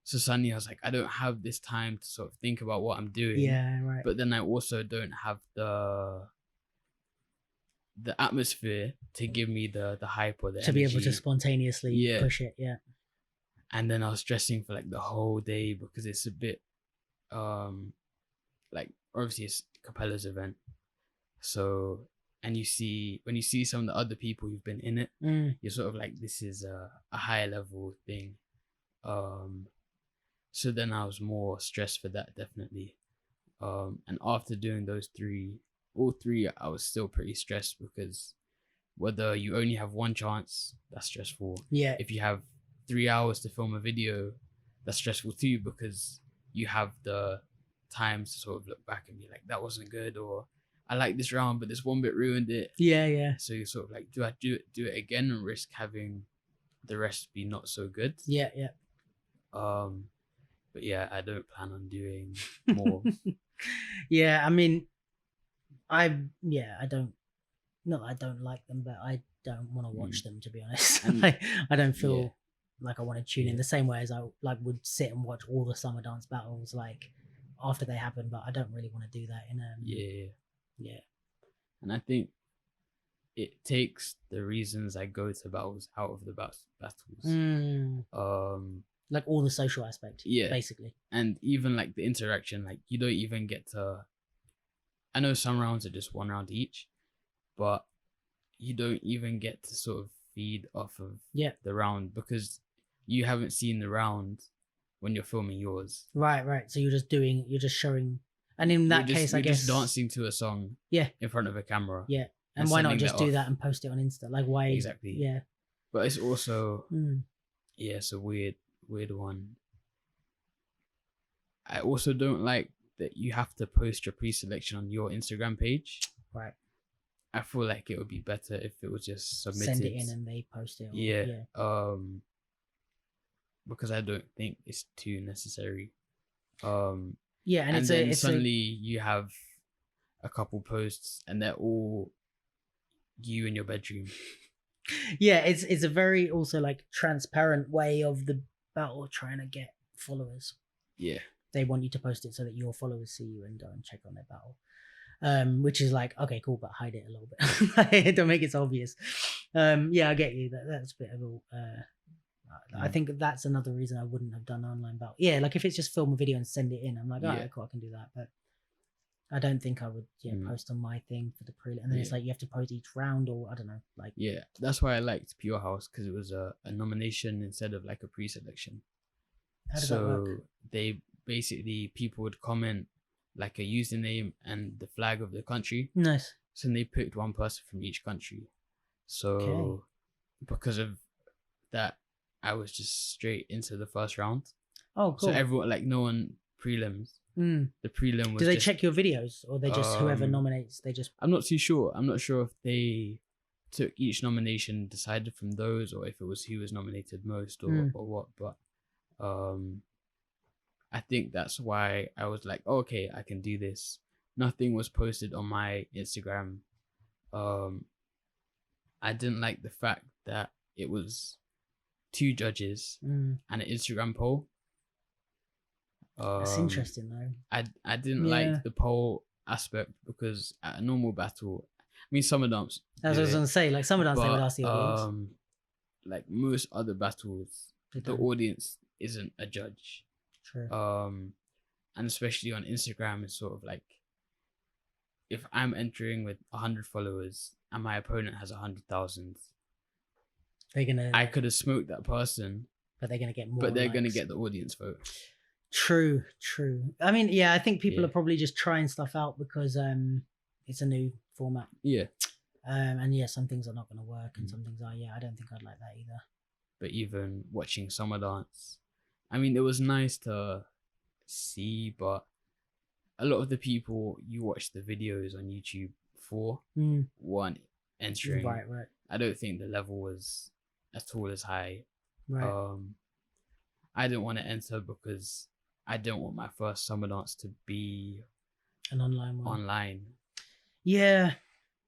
So suddenly I was like, I don't have this time to sort of think about what I'm doing. But then I also don't have the atmosphere to give me the hype or the to energy. Be able to spontaneously push it. And then I was stressing for like the whole day, because it's a bit like, obviously it's Capella's event, so, and when you see some of the other people who've been in it, you're sort of like, this is a higher level thing. So then I was more stressed for that, definitely. And after doing all three, I was still pretty stressed, because whether you only have one chance, that's stressful. If you have 3 hours to film a video, that's stressful too, because you have the time to sort of look back and be like, that wasn't good, or I like this round, but this one bit ruined it. Yeah. So you're sort of like, do I do it again and risk having the rest be not so good? Yeah. But yeah, I don't plan on doing more. Yeah, I mean, I don't. Not that I don't like them, but I don't want to watch them, to be honest. And- I don't feel like I want to tune in Yeah. the same way as I like would sit and watch all the summer dance battles like after they happen. But I don't really want to do that in yeah. And I think it takes the reasons I go to battles out of the battles. Like all the social aspect, Yeah. basically. And even like the interaction, like you don't even get to. I know some rounds are just one round each, but you don't even get to sort of feed off of the round because you haven't seen the round when you're filming yours. Right. So you're just showing, and in that case, I guess just dancing to a song. In front of a camera. Yeah. And why not just do that and post it on Insta? Like why? Exactly. Yeah. But it's also it's a weird one. I also don't like that you have to post your pre-selection on your Instagram page. Right. I feel like it would be better if it was just submitted. Send it in and they post it. Because I don't think it's too necessary. And then suddenly you have a couple posts and they're all you in your bedroom. Yeah, it's a very also like transparent way of the battle trying to get followers. Yeah. They want you to post it so that your followers see you and go and check on their battle. Which is like, okay, cool, but hide it a little bit. Don't make it so obvious. I get you. That's a bit of a I think that's another reason I wouldn't have done online battle. Yeah, like if it's just film a video and send it in, I'm like, all right, cool, I can do that. But I don't think I would post on my thing for the prelim. And then it's like you have to post each round, or I don't know. Like that's why I liked Pure House, because it was a nomination instead of like a pre-selection. How does that work? They basically, people would comment like a username and the flag of the country. Nice. So they picked one person from each country. So because of that, I was just straight into the first round. Oh, cool. So everyone, like no one prelims. The prelim was. Do they check your videos, or they just whoever nominates? They just. I'm not too sure. I'm not sure if they took each nomination, decided from those, or if it was who was nominated most, or what. But I think that's why I was like, oh, okay, I can do this. Nothing was posted on my Instagram. I didn't like the fact that it was 2 judges and an Instagram poll. That's interesting though. I didn't like the poll aspect, because at a normal battle, I mean, summer dance. As I was gonna say, like summer dance, they would ask the audience. Like most other battles, the audience isn't a judge. True. And especially on Instagram, it's sort of like, if I'm entering with 100 followers and my opponent has 100,000, I could have smoked that person, but they're gonna get more. But they're gonna get the audience vote. True. I mean, I think people are probably just trying stuff out because it's a new format. Yeah. And some things are not going to work, and some things are. I don't think I'd like that either. But even watching summer dance, I mean, it was nice to see, but a lot of the people you watch the videos on YouTube for weren't entering. Right. I don't think the level was at all as high. Right. I didn't want to enter because I don't want my first summer dance to be an online one. Yeah,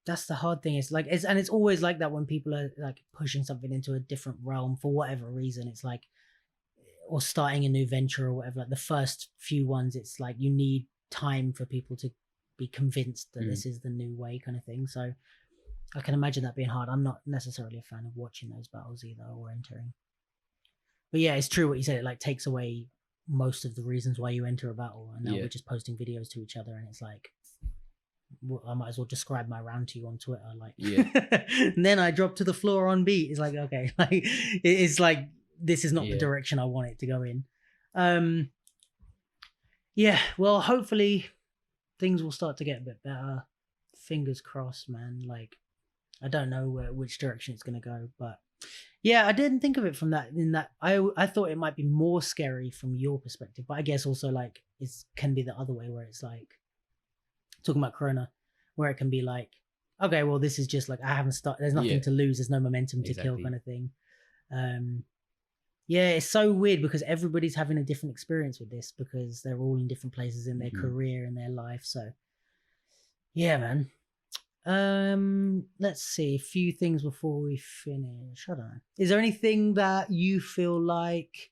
that's the hard thing. It's like it's always like that when people are like pushing something into a different realm for whatever reason. It's like, or starting a new venture or whatever. Like the first few ones, it's like you need time for people to be convinced that this is the new way, kind of thing. So I can imagine that being hard. I'm not necessarily a fan of watching those battles either, or entering. But yeah, it's true what you said. It like takes away most of the reasons why you enter a battle, and now we're just posting videos to each other, and it's like, well, I might as well describe my round to you on Twitter, like, and then I drop to the floor on beat. It's like, okay, like it's like this is not the direction I want it to go in. Well, hopefully things will start to get a bit better. Fingers crossed, man. Like, I don't know which direction it's gonna go, but. Yeah, I didn't think of it from that. In that, I thought it might be more scary from your perspective, but I guess also like it can be the other way, where it's like talking about Corona, where it can be like, okay, well, this is just like, I haven't started, there's nothing Yeah. to lose, there's no momentum to kill Exactly. kind of thing. Yeah, it's so weird because everybody's having a different experience with this because they're all in different places in their career and their life. So yeah, man. Let's see, a few things before we finish. I don't know. Is there anything that you feel like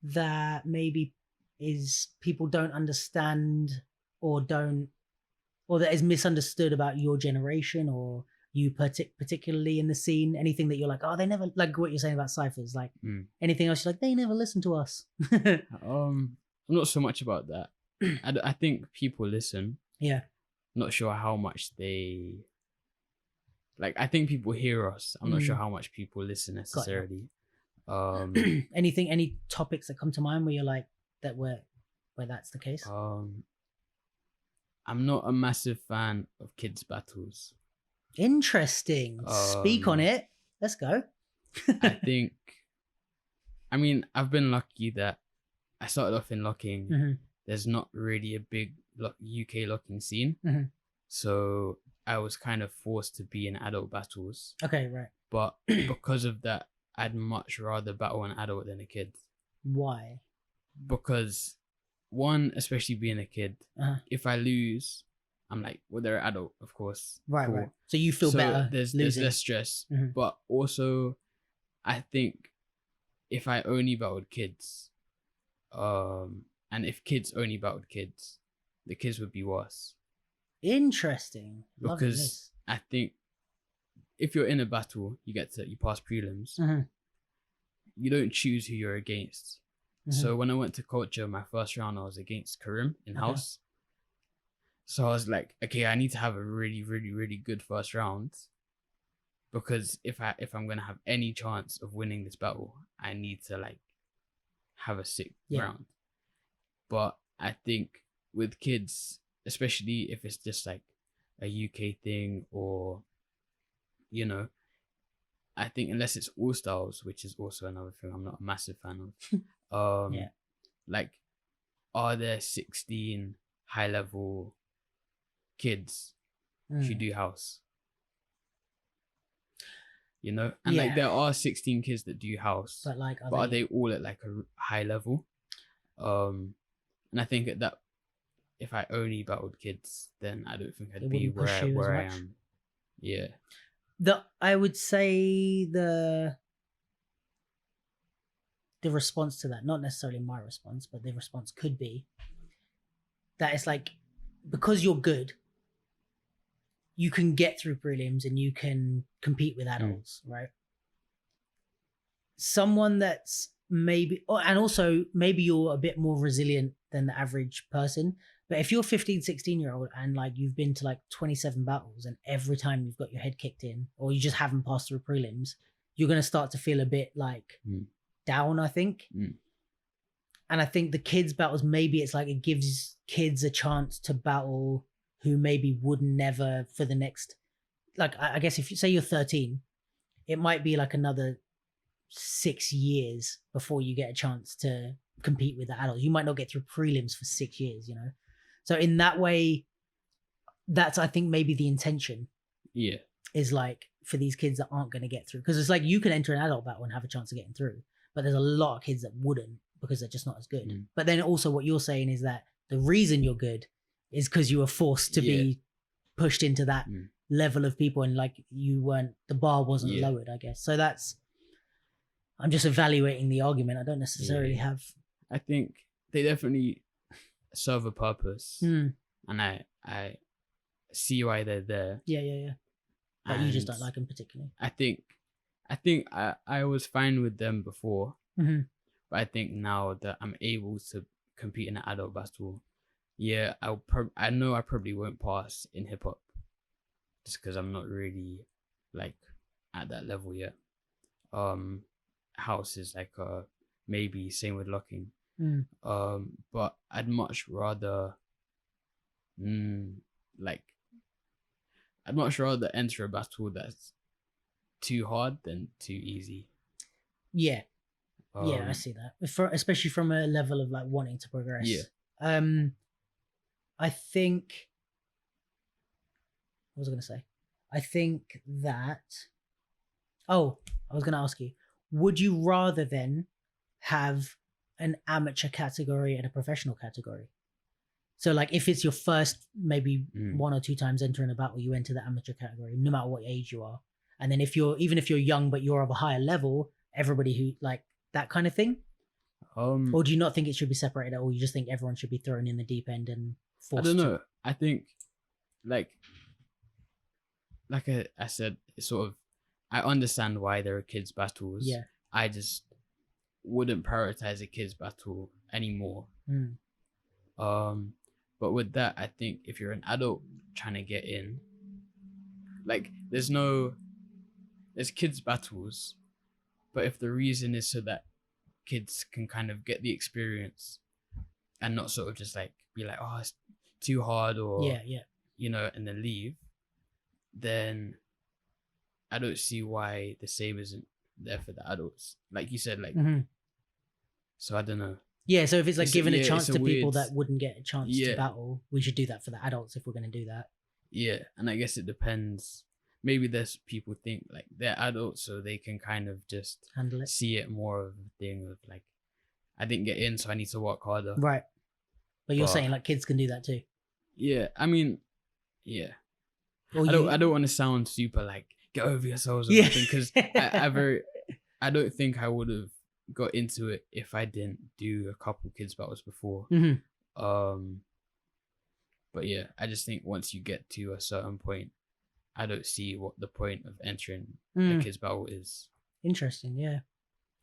that maybe is people don't understand or that is misunderstood about your generation or you particularly in the scene? Anything that you're like, oh, they never, like what you're saying about ciphers, like anything else you're like, they never listen to us? I'm not so much about that. I think people listen. Yeah. Not sure how much they like. I think people hear us. I'm not sure how much people listen necessarily. Any topics that come to mind where you're like that where that's the case? I'm not a massive fan of kids battles. Interesting. Speak on it. Let's go. I mean, I've been lucky that I started off in locking. There's not really a big UK locking scene. So I was kind of forced to be in adult battles. Okay, right. But because of that, I'd much rather battle an adult than a kid. Why? Because one, especially being a kid, if I lose, I'm like, well, they're an adult, of course. Right, cool. right. So you feel better. There's less stress. But also, I think if I only battled kids, and if kids only battled kids, the kids would be worse. Interesting. Because I think if you're in a battle, you pass prelims. You don't choose who you're against. So when I went to culture, my first round, I was against Kieran in house. So I was like, okay, I need to have a really, really, really good first round. Because if I'm gonna have any chance of winning this battle, I need to like have a sick round. But I think with kids, especially if it's just like a UK thing or, you know, I think unless it's all styles, which is also another thing I'm not a massive fan of. Like, are there 16 high level kids who do house? You know, and like there are 16 kids that do house, but like, are they all at like a high level? And I think at that, if I only battled kids, then I don't think I'd be where I am. Yeah. I would say the response to that, not necessarily my response, but the response could be that it's like, because you're good, you can get through prelims and you can compete with adults, right? Someone that's maybe, and also maybe you're a bit more resilient than the average person. But if you're 15, 16-year-old and like you've been to like 27 battles and every time you've got your head kicked in or you just haven't passed through prelims, you're going to start to feel a bit like down, I think. And I think the kids battles, maybe it's like it gives kids a chance to battle who maybe would never for the next, like, I guess if you say you're 13, it might be like another 6 years before you get a chance to compete with the adults. You might not get through prelims for 6 years, you know? So in that way, that's, I think, maybe the intention. Yeah. Is like for these kids that aren't going to get through. Because it's like you can enter an adult battle and have a chance of getting through. But there's a lot of kids that wouldn't because they're just not as good. But then also what you're saying is that the reason you're good is because you were forced to be pushed into that level of people and like you weren't, the bar wasn't lowered, I guess. So that's, I'm just evaluating the argument. I don't necessarily have. I think they definitely serve a purpose. And I see why they're there. Yeah. But you just don't like them particularly. I think I was fine with them before. But I think now that I'm able to compete in an adult battle, I know I probably won't pass in hip hop just because I'm not really like at that level yet. House is like maybe same with locking. But I'd much rather I'd much rather enter a battle that's too hard than too easy. Yeah. I see that. Especially from a level of like wanting to progress. Yeah. I think was I going to say? I think that. Oh, I was going to ask you, would you rather then have an amateur category and a professional category? So, like, if it's your first, maybe 1 or 2 times entering a battle, you enter the amateur category, no matter what age you are. And then if you're young but you're of a higher level, everybody who like that kind of thing. Or do you not think it should be separated at all? You just think everyone should be thrown in the deep end and forced? I don't know. I think, like I said, it's sort of, I understand why there are kids battles. Yeah. I just wouldn't prioritize a kids battle anymore. But with that, I think if you're an adult trying to get in, like there's kids battles, but if the reason is so that kids can kind of get the experience and not sort of just like be like, oh, it's too hard, or you know, and then leave, then I don't see why the same isn't there for the adults, like you said, like so I don't know. Yeah, so if it's like giving a chance to people weird... that wouldn't get a chance to battle, we should do that for the adults if we're going to do that. Yeah, and I guess it depends. Maybe there's people think like they're adults, so they can kind of just handle it, see it more of a thing of like, I didn't get in, so I need to work harder. Right. But you're saying like kids can do that too. Yeah, I mean, yeah. I don't want to sound super like get over yourselves or something, because I don't think I would have got into it if I didn't do a couple kids battles before. But yeah, I just think once you get to a certain point, I don't see what the point of entering a kids battle is. Interesting, yeah.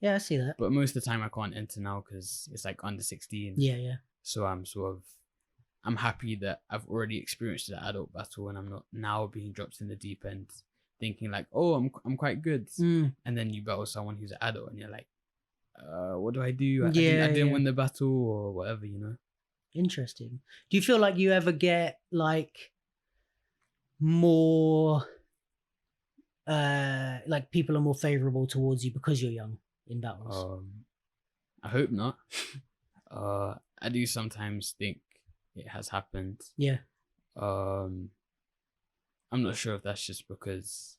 Yeah, I see that. But most of the time I can't enter now because it's like under 16. Yeah. So I'm happy that I've already experienced the adult battle and I'm not now being dropped in the deep end thinking like, oh, I'm quite good. And then you battle someone who's an adult and you're like, what do I do? I didn't win the battle or whatever, you know? Interesting. Do you feel like you ever get like more like people are more favorable towards you because you're young in battles? I hope not. I do sometimes think it has happened. Yeah. I'm not sure if that's just because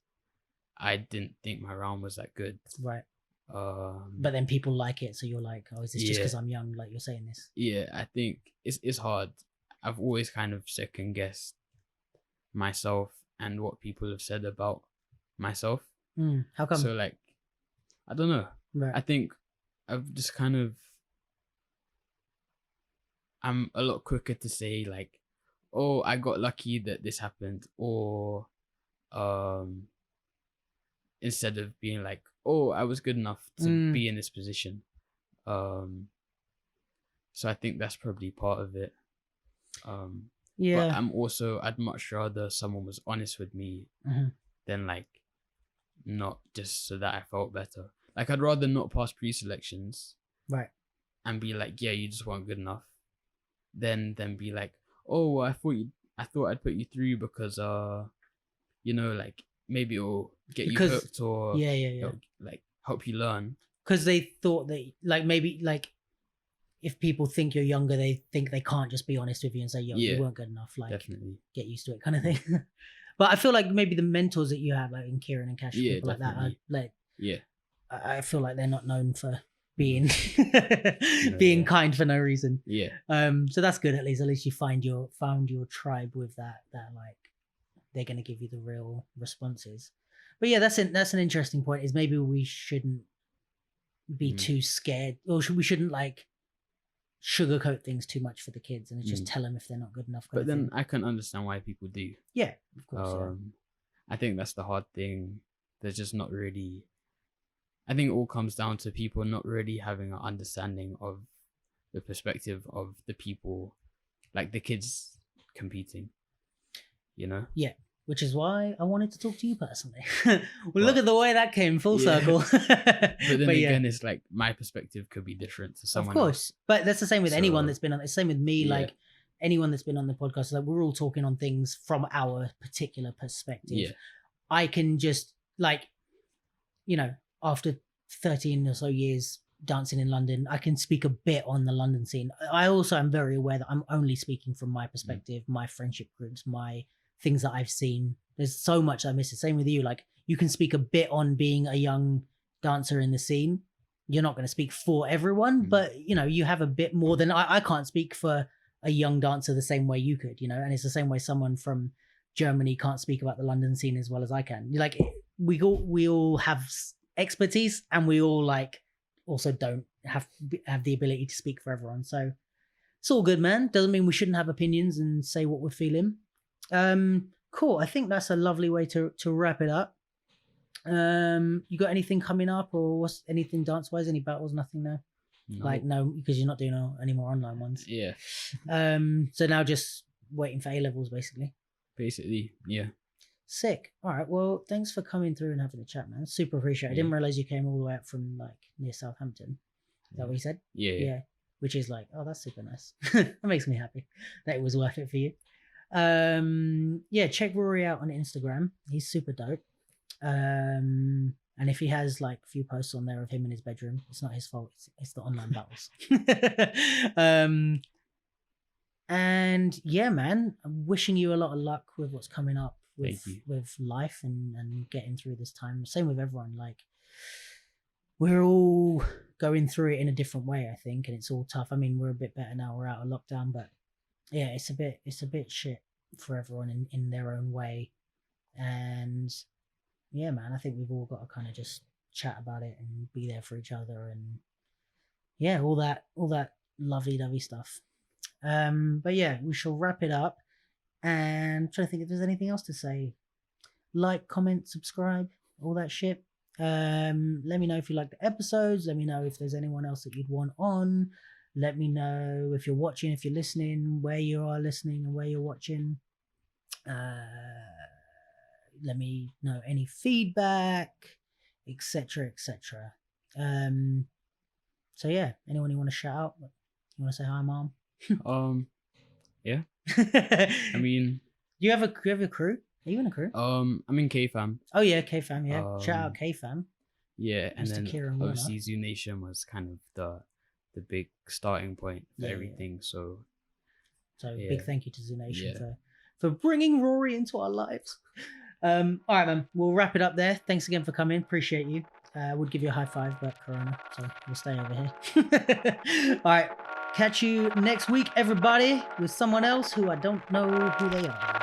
I didn't think my round was that good. Right. But then people like it, so you're like, oh, is this just because I'm young, like you're saying this? Yeah, I think it's hard. I've always kind of second guessed myself and what people have said about myself. How come? So like, I don't know. Right. I think I've just kind of, I'm a lot quicker to say like, oh, I got lucky that this happened, or instead of being like, oh, I was good enough to be in this position. So I think that's probably part of it. Yeah. But I'd much rather someone was honest with me than like not just so that I felt better. Like I'd rather not pass pre-selections, right, and be like, yeah, you just weren't good enough, than be like, oh, well, I thought I'd put you through because you know, like maybe it'll get you hooked, or like help you learn. Because they thought that like maybe like if people think you're younger, they think they can't just be honest with you and say, yo, you weren't good enough. Like, definitely get used to it, kind of thing. But I feel like maybe the mentors that you have, like in Kieran and Cash, people like that, are like, I feel like they're not known for being kind for no reason. Yeah. So that's good. At least you found your tribe with that like they're gonna give you the real responses. But yeah, that's an interesting point. Is maybe we shouldn't be too scared, or we shouldn't like sugarcoat things too much for the kids and just tell them if they're not good enough. But then I can understand why people do. Yeah, of course. I think that's the hard thing. There's just not really. I think it all comes down to people not really having an understanding of the perspective of the people, like the kids competing, you know? Yeah, which is why I wanted to talk to you personally. Look at the way that came full circle. But then again, it's like my perspective could be different to someone else. But that's the same with anyone that's been on. It's the same with me, like anyone that's been on the podcast. Like we're all talking on things from our particular perspective. Yeah. I can just like, you know, after 13 or so years dancing in London, I can speak a bit on the London scene. I also am very aware that I'm only speaking from my perspective, my friendship groups, my things that I've seen. There's so much I miss. The same with you. Like, you can speak a bit on being a young dancer in the scene. You're not going to speak for everyone, but you know, you have a bit more than I can't speak for a young dancer the same way you could, you know, and it's the same way someone from Germany can't speak about the London scene as well as I can. Like, we all have expertise, and we all like also don't have the ability to speak for everyone. So it's all good, man. Doesn't mean we shouldn't have opinions and say what we're feeling. Cool. I think that's a lovely way to wrap it up. You got anything coming up, or what's anything dance wise? Any battles? Nothing now. No. Like, no, because you're not doing any more online ones. Yeah. So now just waiting for A levels, basically. Basically, yeah. Sick. All right. Well, thanks for coming through and having a chat, man. Super appreciate it. I didn't realize you came all the way up from like near Southampton. Is that what you said? Yeah. Which is like, oh, that's super nice. That makes me happy that it was worth it for you. Yeah, check Rory out on Instagram. He's super dope. And if he has like a few posts on there of him in his bedroom, it's not his fault. It's the online battles. And yeah, man, I'm wishing you a lot of luck with what's coming up with life and getting through this time. Same with everyone. Like, we're all going through it in a different way, I think, and it's all tough. I mean, we're a bit better now. We're out of lockdown, but yeah, it's a bit shit for everyone in their own way. And yeah, man, I think we've all got to kind of just chat about it and be there for each other, and yeah, all that lovey-dovey stuff. But yeah, we shall wrap it up, and I'm trying to think if there's anything else to say. Like, comment, subscribe, all that shit. Let me know if you like the episodes. Let me know if there's anyone else that you'd want on. Let me know if you're watching, if you're listening, where you are listening and where you're watching. Let me know any feedback, etc. So yeah, anyone you want to shout out? You want to say hi, Mom? Yeah. I mean, you have a crew? Are you in a crew? I'm in K-Fam. Oh yeah, K-Fam. Yeah, shout out K-Fam. Yeah, and Mr. then Kieran obviously Zoonation was kind of the big starting point for everything. Yeah. So big thank you to Zoonation for bringing Rory into our lives. All right, man. We'll wrap it up there. Thanks again for coming. Appreciate you. I would give you a high five, but Corona, so we'll stay over here. All right. Catch you next week, everybody, with someone else who I don't know who they are.